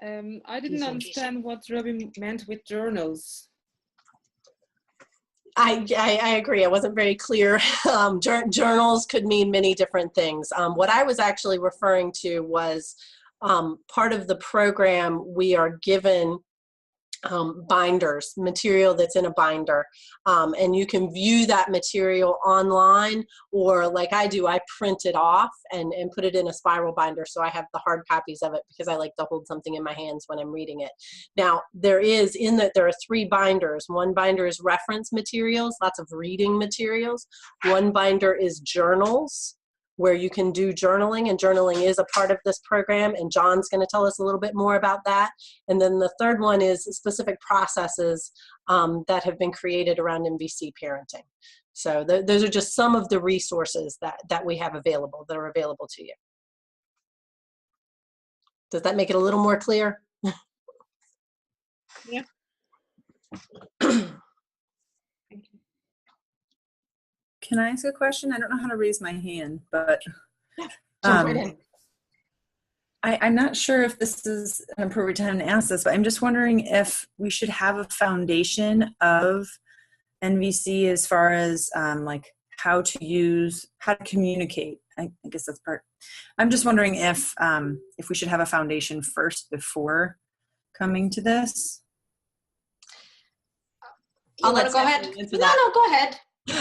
I didn't understand what Robin meant with journals. I agree. I wasn't very clear. Journals could mean many different things. What I was actually referring to was part of the program we are given binders, material that's in a binder. And you can view that material online, or like I do, I print it off and put it in a spiral binder. So I have the hard copies of it because I like to hold something in my hands when I'm reading it. Now, there are 3 binders. One binder is reference materials, lots of reading materials. One binder is journals, where you can do journaling, and journaling is a part of this program, and John's going to tell us a little bit more about that. And then the third one is specific processes that have been created around MVC parenting. So those are just some of the resources that we have available, that are available to you. Does that make it a little more clear? Yeah. Can I ask a question? I don't know how to raise my hand, but Jump right in. I'm not sure if this is an appropriate time to ask this, but I'm just wondering if we should have a foundation of NVC as far as like how to communicate. I guess that's part. I'm just wondering if we should have a foundation first before coming to this. You want to go ahead? No, go ahead. You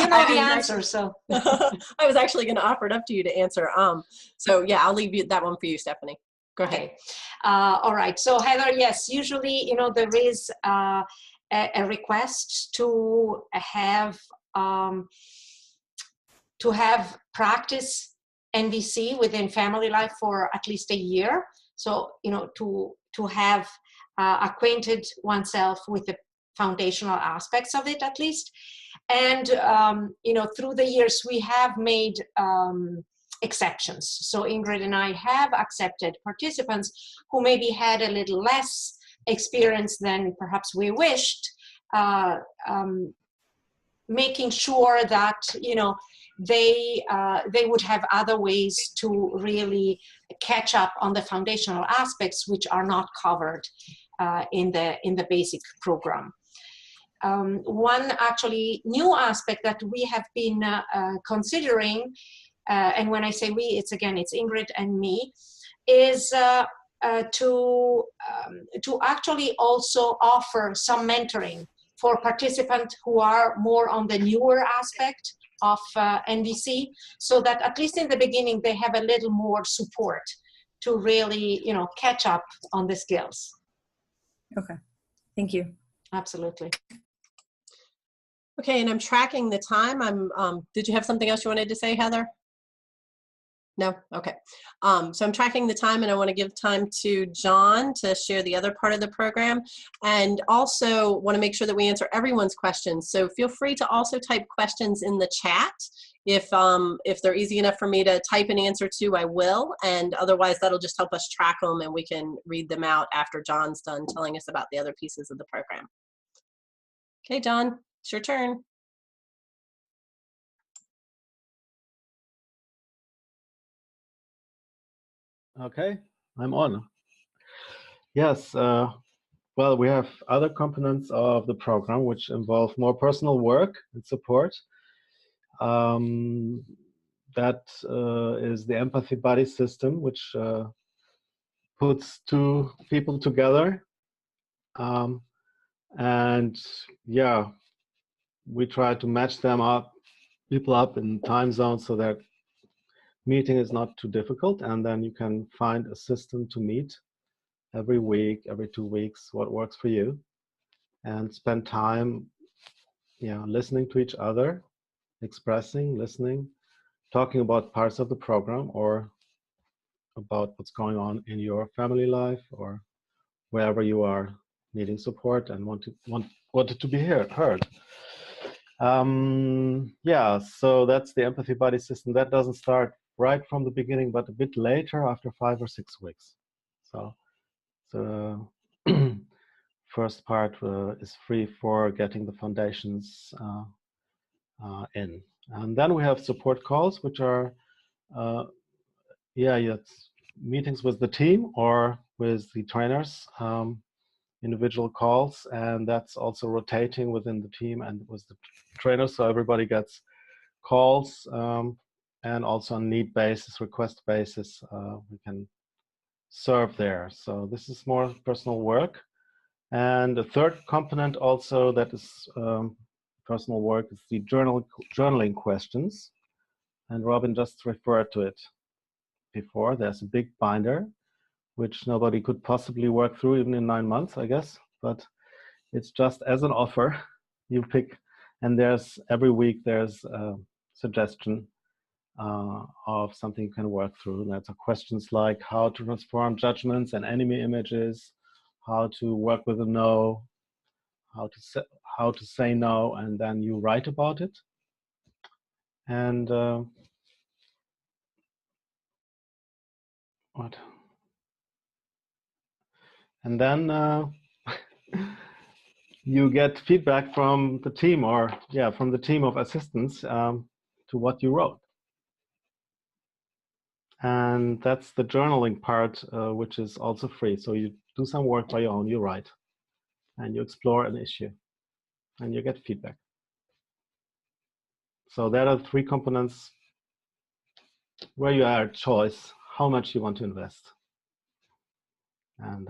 know the answer, so. I was actually going to offer it up to you to answer. So yeah, I'll leave that one for you, Stephanie. Go ahead. Okay. All right. So Heather, yes, usually, there is a request to have practice NVC within family life for at least a year. So, to have acquainted oneself with the foundational aspects of it at least. And, through the years, we have made exceptions. So Ingrid and I have accepted participants who maybe had a little less experience than perhaps we wished, making sure that, they would have other ways to really catch up on the foundational aspects which are not covered in the basic program. One actually new aspect that we have been considering, and when I say we, it's Ingrid and me, is to actually also offer some mentoring for participants who are more on the newer aspect of NVC, so that at least in the beginning they have a little more support to really, catch up on the skills. Okay, thank you. Absolutely. Okay, and I'm tracking the time. Did you have something else you wanted to say, Heather? No? Okay. So I'm tracking the time, and I want to give time to John to share the other part of the program, and also want to make sure that we answer everyone's questions. So feel free to also type questions in the chat. If they're easy enough for me to type an answer to, I will, and otherwise that'll just help us track them, and we can read them out after John's done telling us about the other pieces of the program. Okay, John, it's your turn. Okay, I'm on. Yes, well, we have other components of the program which involve more personal work and support. That is the empathy buddy system, which puts 2 people together. And yeah, we try to match people up in time zones so that meeting is not too difficult, and then you can find a system to meet every week, every 2 weeks, what works for you, and spend time, listening to each other, expressing, listening, talking about parts of the program or about what's going on in your family life or wherever you are needing support and wanted to be heard. Yeah, so that's the empathy buddy system. That doesn't start right from the beginning, but a bit later, after 5 or 6 weeks. So the first part is free for getting the foundations in. And then we have support calls, which are meetings with the team or with the trainers individual calls, and that's also rotating within the team and with the trainer, so everybody gets calls, and also on need basis, request basis, we can serve there. So this is more personal work. And the third component also that is personal work is the journaling questions. And Robin just referred to it before. There's a big binder, which nobody could possibly work through even in 9 months, I guess. But it's just as an offer, you pick, and there's every week there's a suggestion of something you can work through. And that's questions like how to transform judgments and enemy images, how to work with a no, how to say no, and then you write about it. And what? And then you get feedback from the team, or from the team of assistants to what you wrote. And that's the journaling part, which is also free. So you do some work by your own, you write, and you explore an issue, and you get feedback. So there are 3 components where you are at choice, how much you want to invest. And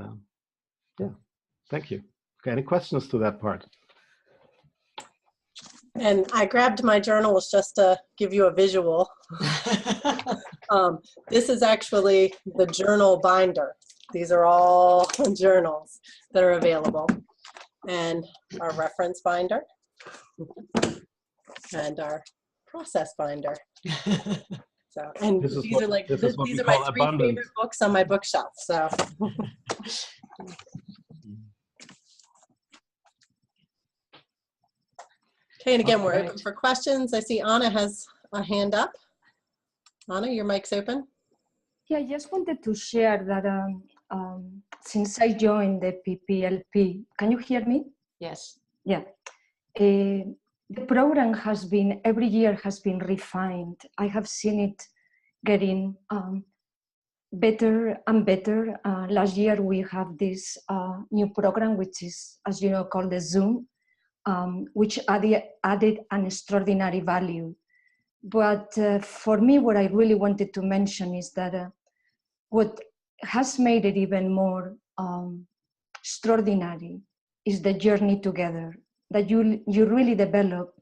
thank you. Okay, any questions to that part? And I grabbed my journals just to give you a visual. This is actually the journal binder. These are all journals that are available. And our reference binder and our process binder. So, and these are my 3 favorite books on my bookshelf. So. Okay, and again, we're open for questions. I see Anna has a hand up. Anna, your mic's open. Yeah, I just wanted to share that since I joined the PPLP, can you hear me? Yes. Yeah. The program has been, every year has been refined. I have seen it getting better and better. Last year we have this new program, which is, as you know, called the Zoom, which added an extraordinary value. But for me, what I really wanted to mention is that what has made it even more extraordinary is the journey together, that you really develop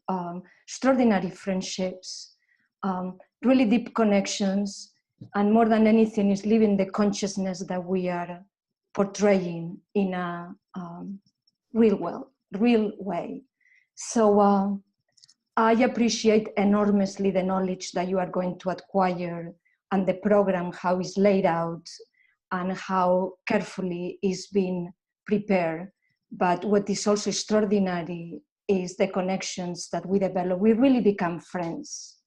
extraordinary friendships, really deep connections, and more than anything is living the consciousness that we are portraying in a real way. So I appreciate enormously the knowledge that you are going to acquire and the program, how it's laid out and how carefully it's been prepared. But what is also extraordinary is the connections that we develop. We really become friends.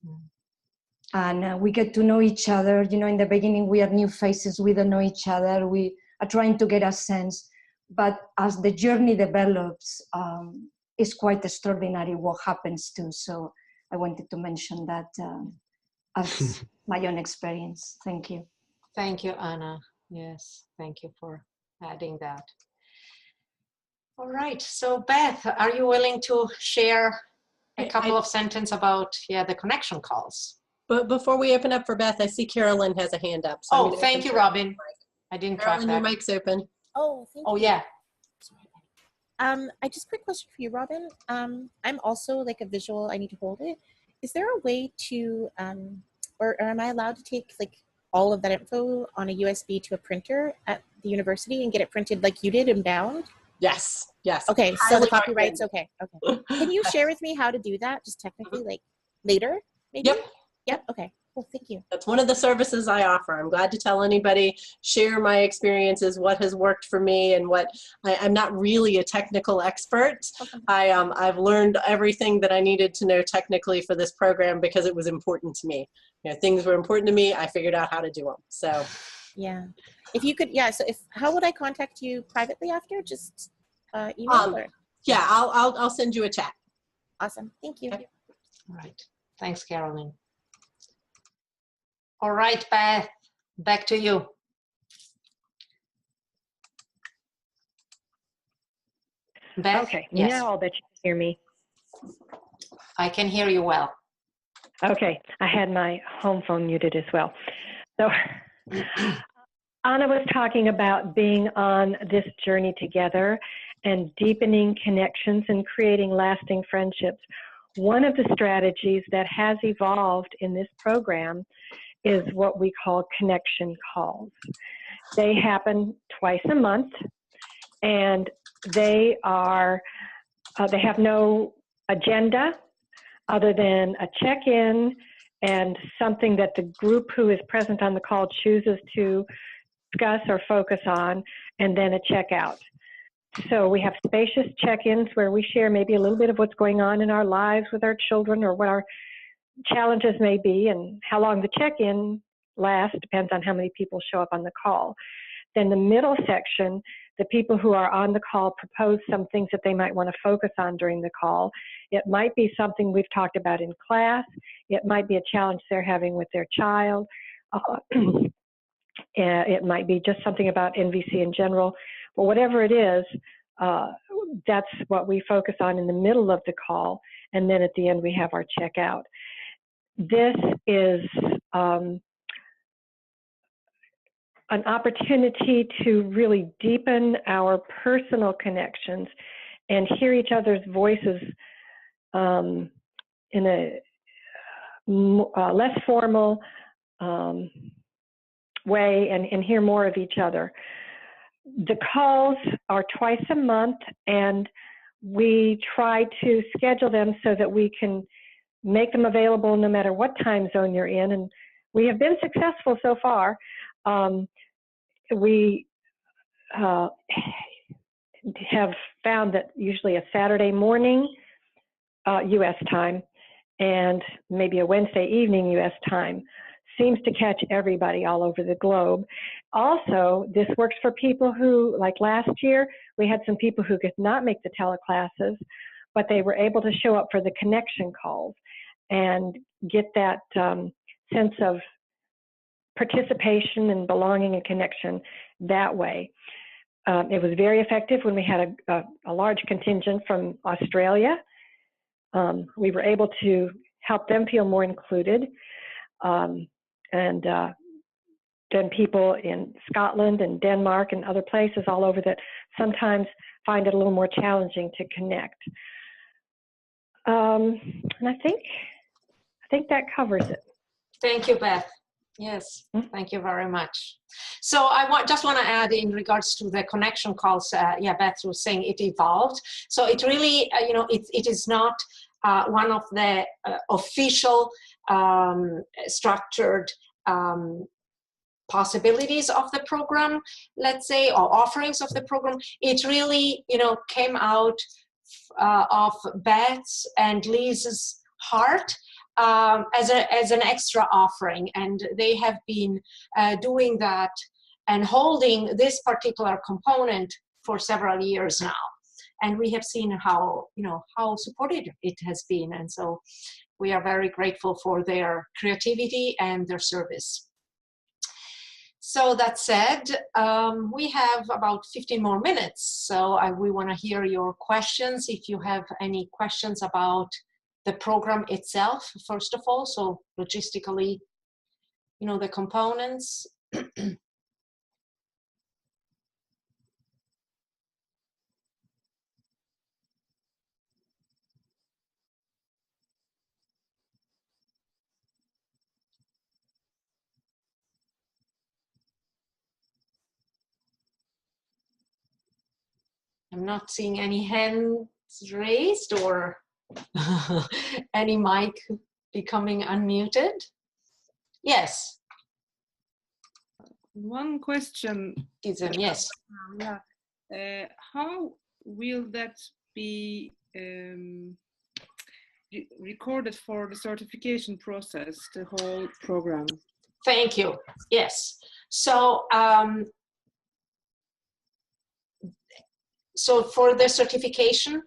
And we get to know each other. You know, in the beginning, we are new faces. We don't know each other. We are trying to get a sense. But as the journey develops, it's quite extraordinary what happens too. So I wanted to mention that as my own experience. Thank you. Thank you, Anna. Yes, thank you for adding that. All right, so Beth, are you willing to share a couple of sentences about the connection calls? But before we open up for Beth, I see Carolyn has a hand up. So thank you, Robin. I didn't track that. Carolyn, your mic's open. Oh, thank you. Yeah. I just quick question for you, Robin. I'm also like a visual. I need to hold it. Is there a way to, or am I allowed to take like all of that info on a USB to a printer at the university and get it printed like you did and bound? Yes. Yes. Okay. So the copyright's okay. Okay. Can you share with me how to do that? Just technically, like later, maybe. Yep. Okay. Well, thank you. That's one of the services I offer. I'm glad to tell anybody, share my experiences, what has worked for me, and what I'm not really a technical expert. I've learned everything that I needed to know technically for this program because it was important to me. You know, things were important to me. I figured out how to do them. So, yeah. If you could, So, how would I contact you privately after? Just email or? Yeah, I'll send you a chat. Awesome. Thank you. Okay. All right. Thanks, Carolyn. All right, Beth, back to you. Beth? Okay, Yes. now I'll bet you can hear me. I can hear you well. Okay, I had my home phone muted as well. So Anna was talking about being on this journey together and deepening connections and creating lasting friendships. One of the strategies that has evolved in this program is what we call connection calls. They happen twice a month, and they have no agenda other than a check-in and something that the group who is present on the call chooses to discuss or focus on, and then a checkout. So we have spacious check-ins where we share maybe a little bit of what's going on in our lives with our children or what our challenges may be, and how long the check-in lasts depends on how many people show up on the call. Then the middle section, the people who are on the call propose some things that they might want to focus on during the call. It might be something we've talked about in class. It might be a challenge they're having with their child. It might be just something about NVC in general. But whatever it is, that's what we focus on in the middle of the call. And then at the end, we have our checkout. This is an opportunity to really deepen our personal connections and hear each other's voices in a less formal way and hear more of each other. The calls are twice a month, and we try to schedule them so that we can make them available no matter what time zone you're in, and we have been successful so far. We have found that usually a Saturday morning U.S. time and maybe a Wednesday evening U.S. time seems to catch everybody all over the globe. Also, this works for people who, like last year, we had some people who could not make the teleclasses, but they were able to show up for the connection calls and get that sense of participation and belonging and connection that way. It was very effective when we had a large contingent from Australia. We were able to help them feel more included. And then people in Scotland and Denmark and other places all over that sometimes find it a little more challenging to connect. And I think that covers it. Thank you, Beth. Yes, thank you very much. So I just want to add in regards to the connection calls, yeah, Beth was saying it evolved. So it really, it is not one of the official structured possibilities of the program, let's say, or offerings of the program. It really, came out of Beth's and Liz's heart as an extra offering, and they have been doing that and holding this particular component for several years now, and we have seen how supported it has been, and so we are very grateful for their creativity and their service. So that said, we have about 15 more minutes, so we want to hear your questions. If you have any questions about the program itself, first of all, so logistically, the components. I'm not seeing any hands raised or any mic becoming unmuted. Yes. One question. Yes. How will that be recorded for the certification process, the whole program? Thank you. Yes. So, so for the certification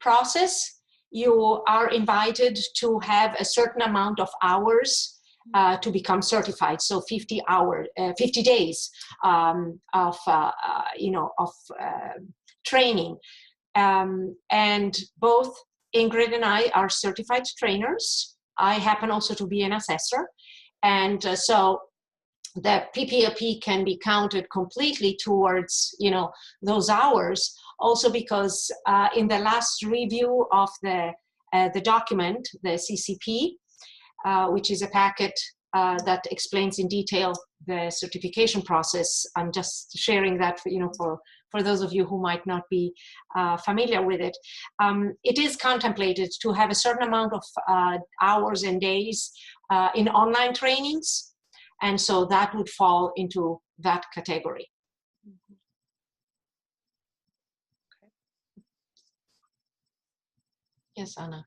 process, you are invited to have a certain amount of hours to become certified. So 50 days of training. And both Ingrid and I are certified trainers. I happen also to be an assessor. And so the PPLP can be counted completely towards, those hours. Also because in the last review of the document, the CCP, which is a packet that explains in detail the certification process. I'm just sharing that for those of you who might not be familiar with it. It is contemplated to have a certain amount of hours and days in online trainings. And so that would fall into that category. Yes, Anna.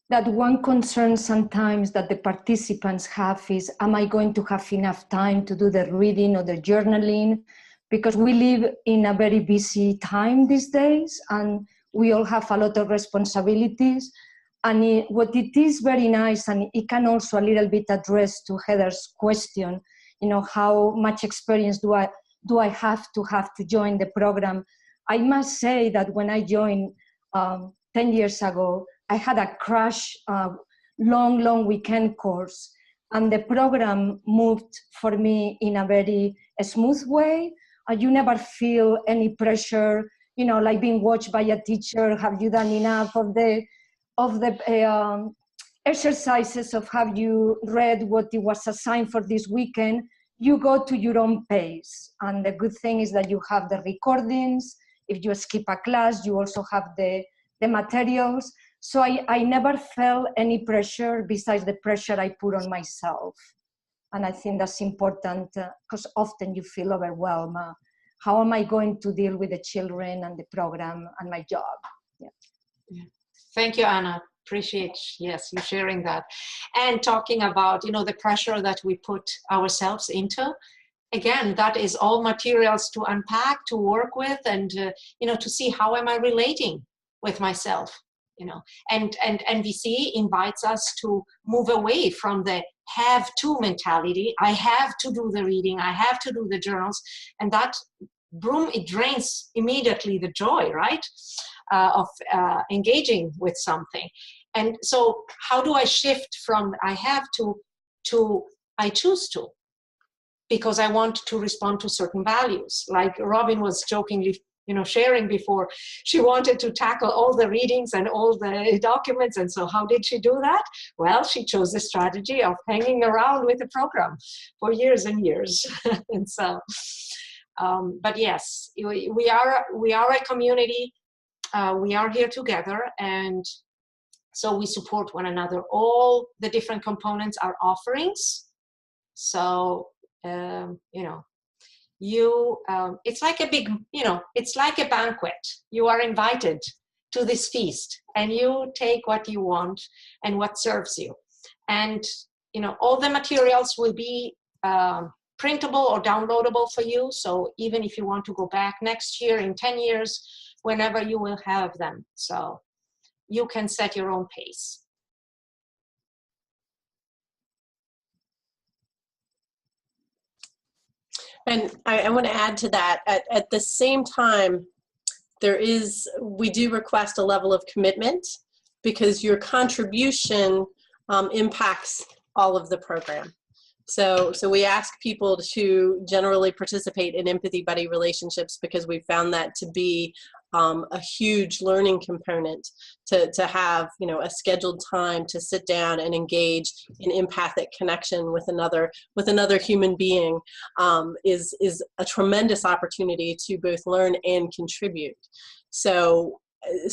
That one concern sometimes that the participants have is, am I going to have enough time to do the reading or the journaling? Because we live in a very busy time these days, and we all have a lot of responsibilities. And what it is very nice, and it can also a little bit address to Heather's question, how much experience do I have to join the program? I must say that when I joined 10 years ago, I had a crash, long weekend course, and the program moved for me in a very smooth way. You never feel any pressure, like being watched by a teacher. Have you done enough of the exercises? Of have you read what it was assigned for this weekend? You go to your own pace, and the good thing is that you have the recordings. If you skip a class, you also have the materials. So I never felt any pressure besides the pressure I put on myself. And I think that's important because often you feel overwhelmed. How am I going to deal with the children and the program and my job? Yeah. Thank you, Anna. Appreciate, yes, you sharing that. And talking about, the pressure that we put ourselves into. Again, that is all materials to unpack, to work with, and, to see how am I relating with myself. And NVC invites us to move away from the have to mentality. I have to do the reading, I have to do the journals, and that it drains immediately the joy, right, of engaging with something. And so how do I shift from I have to I choose to, because I want to respond to certain values? Like Robin was jokingly sharing before, she wanted to tackle all the readings and all the documents. And so how did she do that? Well, she chose the strategy of hanging around with the program for years and years. And so, but yes, we are a community. We are here together, and so we support one another. All the different components are offerings. So, it's like a big, it's like a banquet. You are invited to this feast, and you take what you want and what serves you. And, all the materials will be printable or downloadable for you. So even if you want to go back next year, in 10 years, whenever, you will have them. So you can set your own pace. And I want to add to that, at the same time, we do request a level of commitment, because your contribution impacts all of the program. So we ask people to generally participate in empathy buddy relationships, because we found that to be a huge learning component, to have a scheduled time to sit down and engage in empathic connection with another human being is a tremendous opportunity to both learn and contribute. So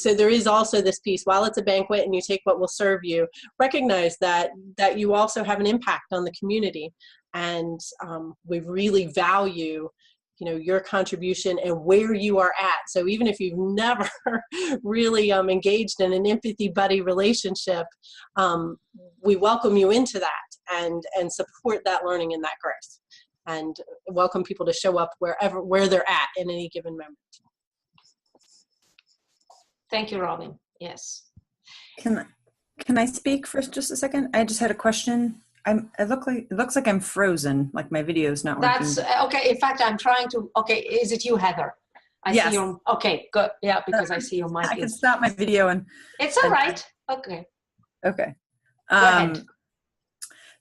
there is also this piece, while it's a banquet and you take what will serve you, recognize that you also have an impact on the community, and we really value your contribution and where you are at. So even if you've never really engaged in an empathy buddy relationship, we welcome you into that and support that learning and that growth, and welcome people to show up where they're at in any given moment. Thank you, Robin. Yes. Can I speak for just a second? I just had a question. It looks like I'm frozen, like my video's not working. That's okay. In fact, I'm trying to. Okay, is it you, Heather? I Yes. see your. Okay, good. Yeah, because I see your mic. I can stop my video and. It's all right. Okay. Okay. Go ahead.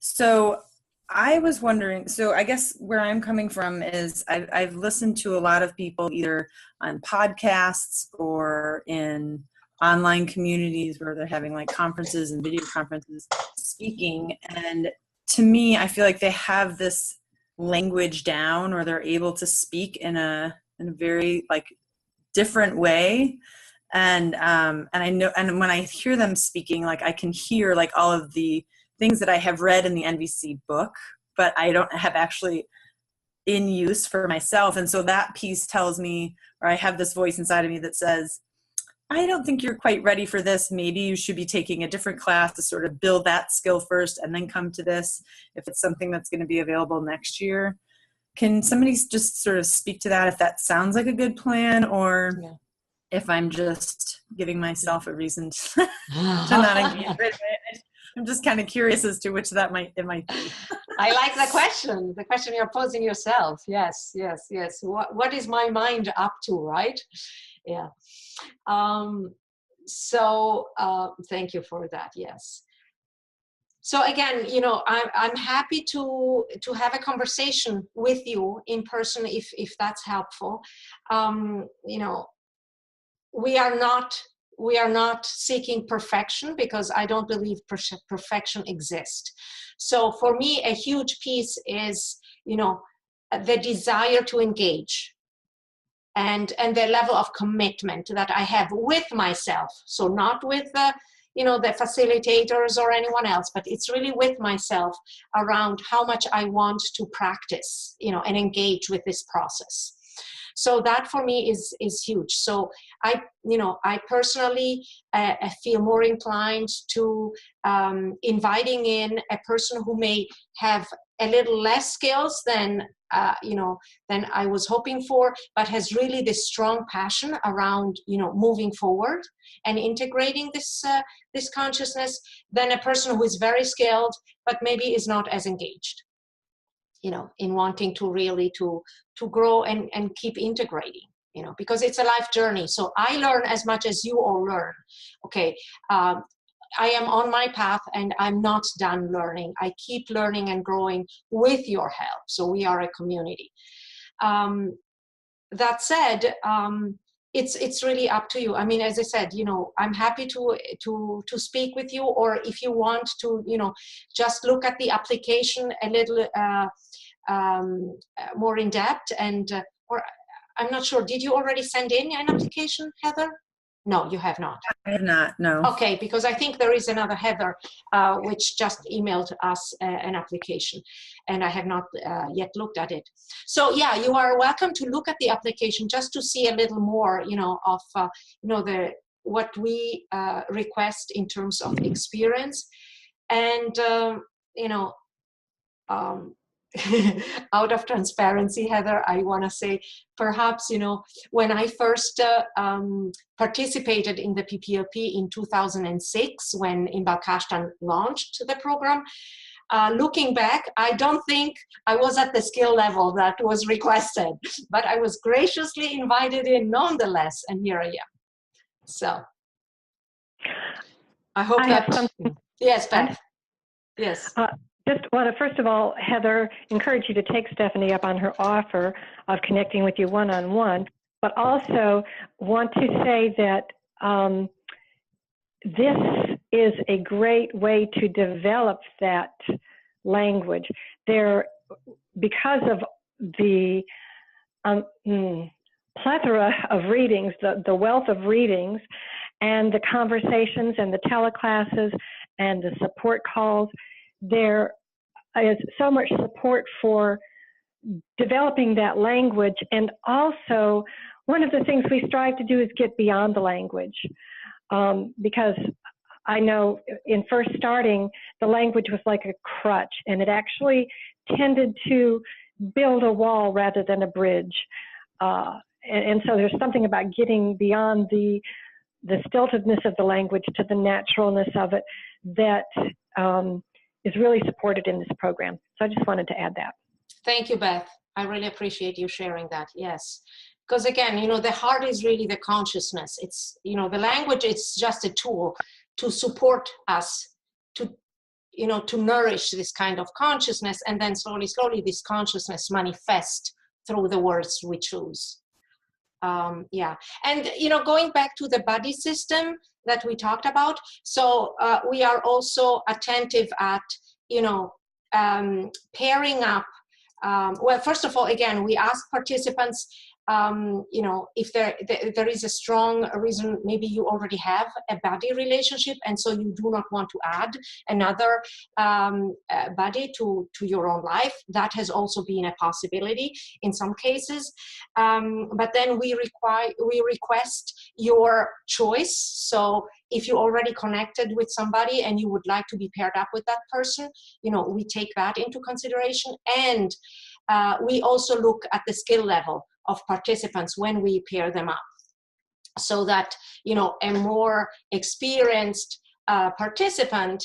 So I was wondering. So I guess where I'm coming from is I've listened to a lot of people either on podcasts or in online communities where they're having like conferences and video conferences speaking, and to me I feel like they have this language down, or they're able to speak in a very like different way, and I know, and when I hear them speaking, like I can hear like all of the things that I have read in the NVC book, but I don't have actually in use for myself. And so that piece tells me, or I have this voice inside of me that says, I don't think you're quite ready for this. Maybe you should be taking a different class to sort of build that skill first and then come to this if it's something that's going to be available next year. Can somebody just sort of speak to that, if that sounds like a good plan, or if I'm just giving myself a reason to not engage with it? I'm just kind of curious as to which it might be. I like the question you're posing yourself. Yes. What is my mind up to, right? Yeah. Thank you for that. Yes. So again, I'm happy to have a conversation with you in person if that's helpful. We are not seeking perfection, because I don't believe perfection exists. So for me, a huge piece is, the desire to engage. And the level of commitment that I have with myself. So not with the facilitators or anyone else, but it's really with myself around how much I want to practice, and engage with this process. So that for me is huge. So I personally feel more inclined to inviting in a person who may have a little less skills than I was hoping for, but has really this strong passion around moving forward and integrating this consciousness, than a person who is very skilled but maybe is not as engaged, in wanting to really to grow and keep integrating, because it's a life journey. So I learn as much as you all learn. Okay. I am on my path and I'm not done learning. I keep learning and growing with your help. So we are a community. That said, it's really up to you. I mean, as I said, I'm happy to speak with you, or if you want to, just look at the application a little more in depth, and or I'm not sure. Did you already send in an application, Heather? No, you have not. I have not, no. Okay, because I think there is another Heather which just emailed us an application, and I have not yet looked at it. So yeah, you are welcome to look at the application just to see a little more, of what we request in terms of experience, and out of transparency, Heather, I want to say, perhaps, when I first participated in the PPLP in 2006, when Inbal Kashtan launched the program, looking back, I don't think I was at the skill level that was requested, but I was graciously invited in nonetheless, and here I am. So I hope yes, Beth. Yes. Just want to, first of all, Heather, encourage you to take Stephanie up on her offer of connecting with you one-on-one, but also want to say that this is a great way to develop that language. Because of the plethora of readings, the wealth of readings, and the conversations and the teleclasses and the support calls, there is so much support for developing that language. And also, one of the things we strive to do is get beyond the language, because I know in first starting, the language was like a crutch, and it actually tended to build a wall rather than a bridge. And so there's something about getting beyond the stiltedness of the language to the naturalness of it that is really supported in this program. So I just wanted to add that. Thank you, Beth. I really appreciate you sharing that. Yes. Because again, you know, the heart is really the consciousness. It's, you know, the language, it's just a tool to support us to, you know, to nourish this kind of consciousness, and then slowly, slowly this consciousness manifests through the words we choose. Yeah, and you know, going back to the body system that we talked about, so we are also attentive at, you know, pairing up. Well, first of all, again, we ask participants, you know, if there is a strong reason, maybe you already have a body relationship, and so you do not want to add another body to your own life. That has also been a possibility in some cases. But then we request your choice. So if you already connected with somebody and you would like to be paired up with that person, you know, we take that into consideration. And we also look at the skill level of participants when we pair them up, so that, you know, a more experienced participant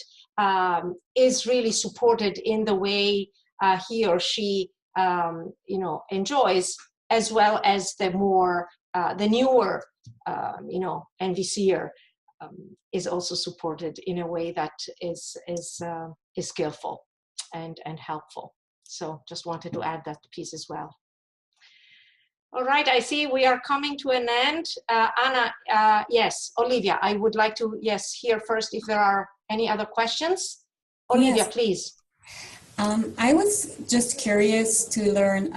is really supported in the way he or she, you know, enjoys, as well as the more, the newer, you know, NVCer is also supported in a way that is skillful and helpful. So just wanted to add that piece as well. All right, I see we are coming to an end. Anna, yes, Olivia, I would like to, yes, hear first if there are any other questions. Olivia, Yes. please. I was just curious to learn,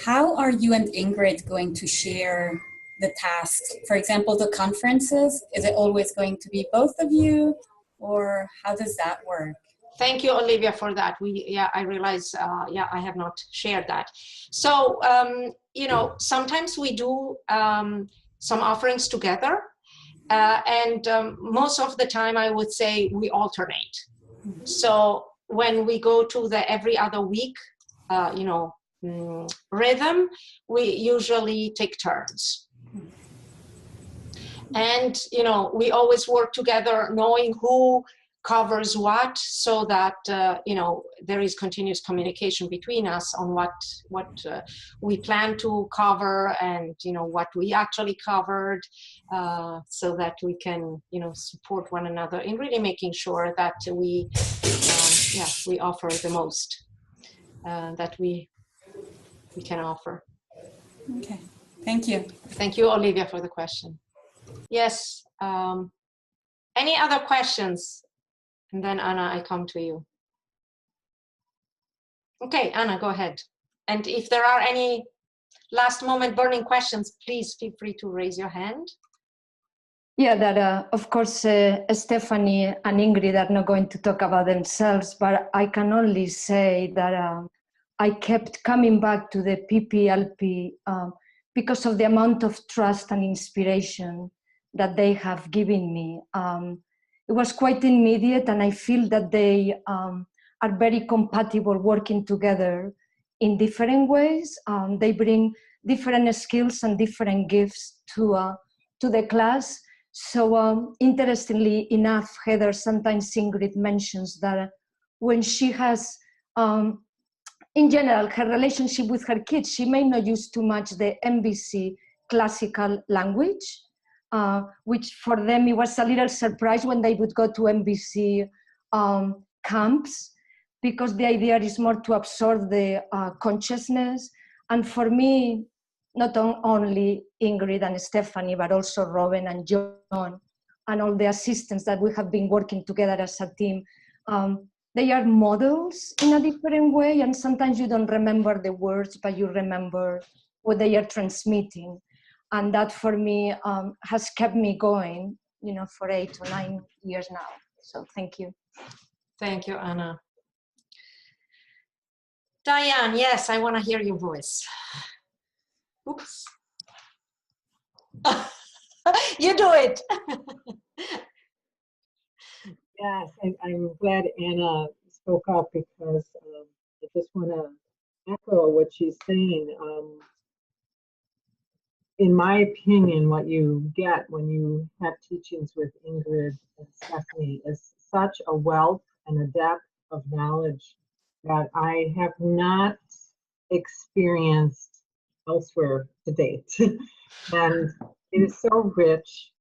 how are you and Ingrid going to share the tasks? For example, the conferences, is it always going to be both of you, or how does that work? Thank you, Olivia, for that. Yeah, I realize, yeah, I have not shared that. So, you know, sometimes we do some offerings together, and most of the time I would say we alternate. So when we go to the every other week, you know, rhythm, we usually take turns. And, you know, we always work together knowing who covers what, so that, you know, there is continuous communication between us on what we plan to cover, and, you know, what we actually covered, so that we can, you know, support one another in really making sure that we, yeah, we offer the most that we can offer. Okay, thank you. Thank you, Olivia, for the question. Yes, any other questions? And then Anna, I come to you. Okay, Anna, go ahead. And if there are any last moment burning questions, please feel free to raise your hand. Yeah, that of course Stephanie and Ingrid are not going to talk about themselves, but I can only say that I kept coming back to the PPLP because of the amount of trust and inspiration that they have given me. It was quite immediate, and I feel that they are very compatible working together in different ways. They bring different skills and different gifts to the class. So interestingly enough, Heather, sometimes Ingrid mentions that when she has, in general, her relationship with her kids, she may not use too much the MBC classical language, which for them, it was a little surprise when they would go to MBC camps, because the idea is more to absorb the consciousness. And for me, not only Ingrid and Stephanie, but also Robin and John and all the assistants that we have been working together as a team, they are models in a different way. And sometimes you don't remember the words, but you remember what they are transmitting. And that for me has kept me going, you know, for 8 or 9 years now. So thank you. Thank you, Anna. Diane, yes, I want to hear your voice. Oops. You do it. Yes, I'm glad Anna spoke up, because I just want to echo what she's saying. In my opinion, what you get when you have teachings with Ingrid and Stephanie is such a wealth and a depth of knowledge that I have not experienced elsewhere to date. And it is so rich.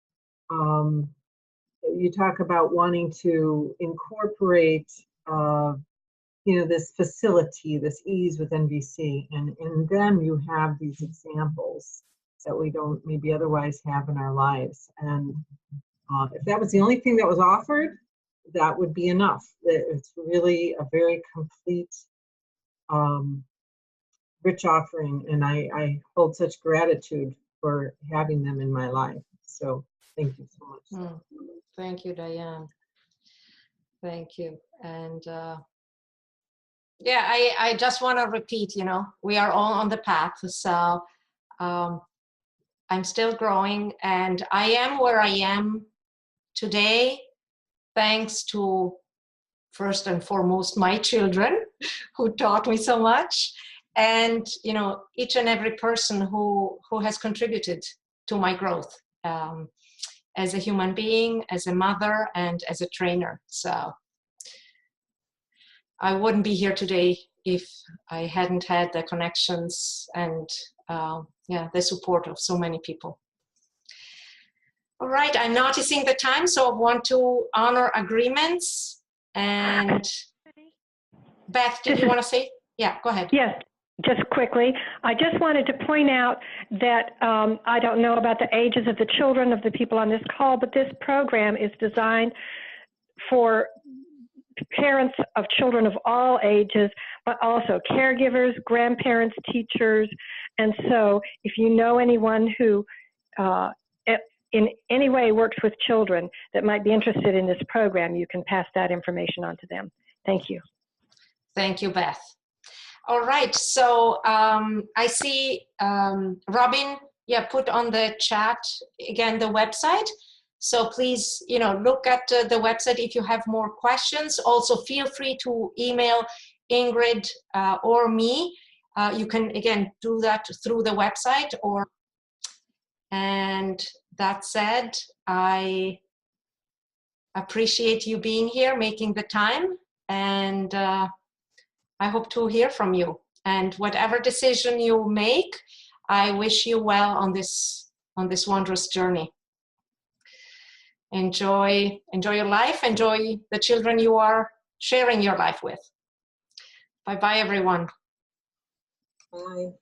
You talk about wanting to incorporate, this facility, this ease with NVC, and in them you have these examples that we don't maybe otherwise have in our lives. And if that was the only thing that was offered, that would be enough. It's really a very complete, rich offering, and I hold such gratitude for having them in my life. So thank you so much. Thank you, Diane. Thank you. And yeah, I just want to repeat, we are all on the path. So I'm still growing, and I am where I am today thanks to, first and foremost, my children who taught me so much, and each and every person who has contributed to my growth as a human being, as a mother, and as a trainer. So I wouldn't be here today if I hadn't had the connections and the support of so many people. All right, I'm noticing the time, so I want to honor agreements. And Beth, did you want to say? Yeah, go ahead. Yes, just quickly. I just wanted to point out that I don't know about the ages of the children of the people on this call, but this program is designed for parents of children of all ages, but also caregivers, grandparents, teachers. And so if you know anyone who in any way works with children that might be interested in this program, you can pass that information on to them. Thank you. Thank you, Beth. All right, so I see Robin, put on the chat again the website. So please, look at the website if you have more questions. Also, feel free to email Ingrid or me. You can, again, do that through the website. And that said, I appreciate you being here, making the time, and I hope to hear from you. And whatever decision you make, I wish you well on this wondrous journey. Enjoy your life, enjoy the children you are sharing your life with. Bye-bye, everyone. Bye.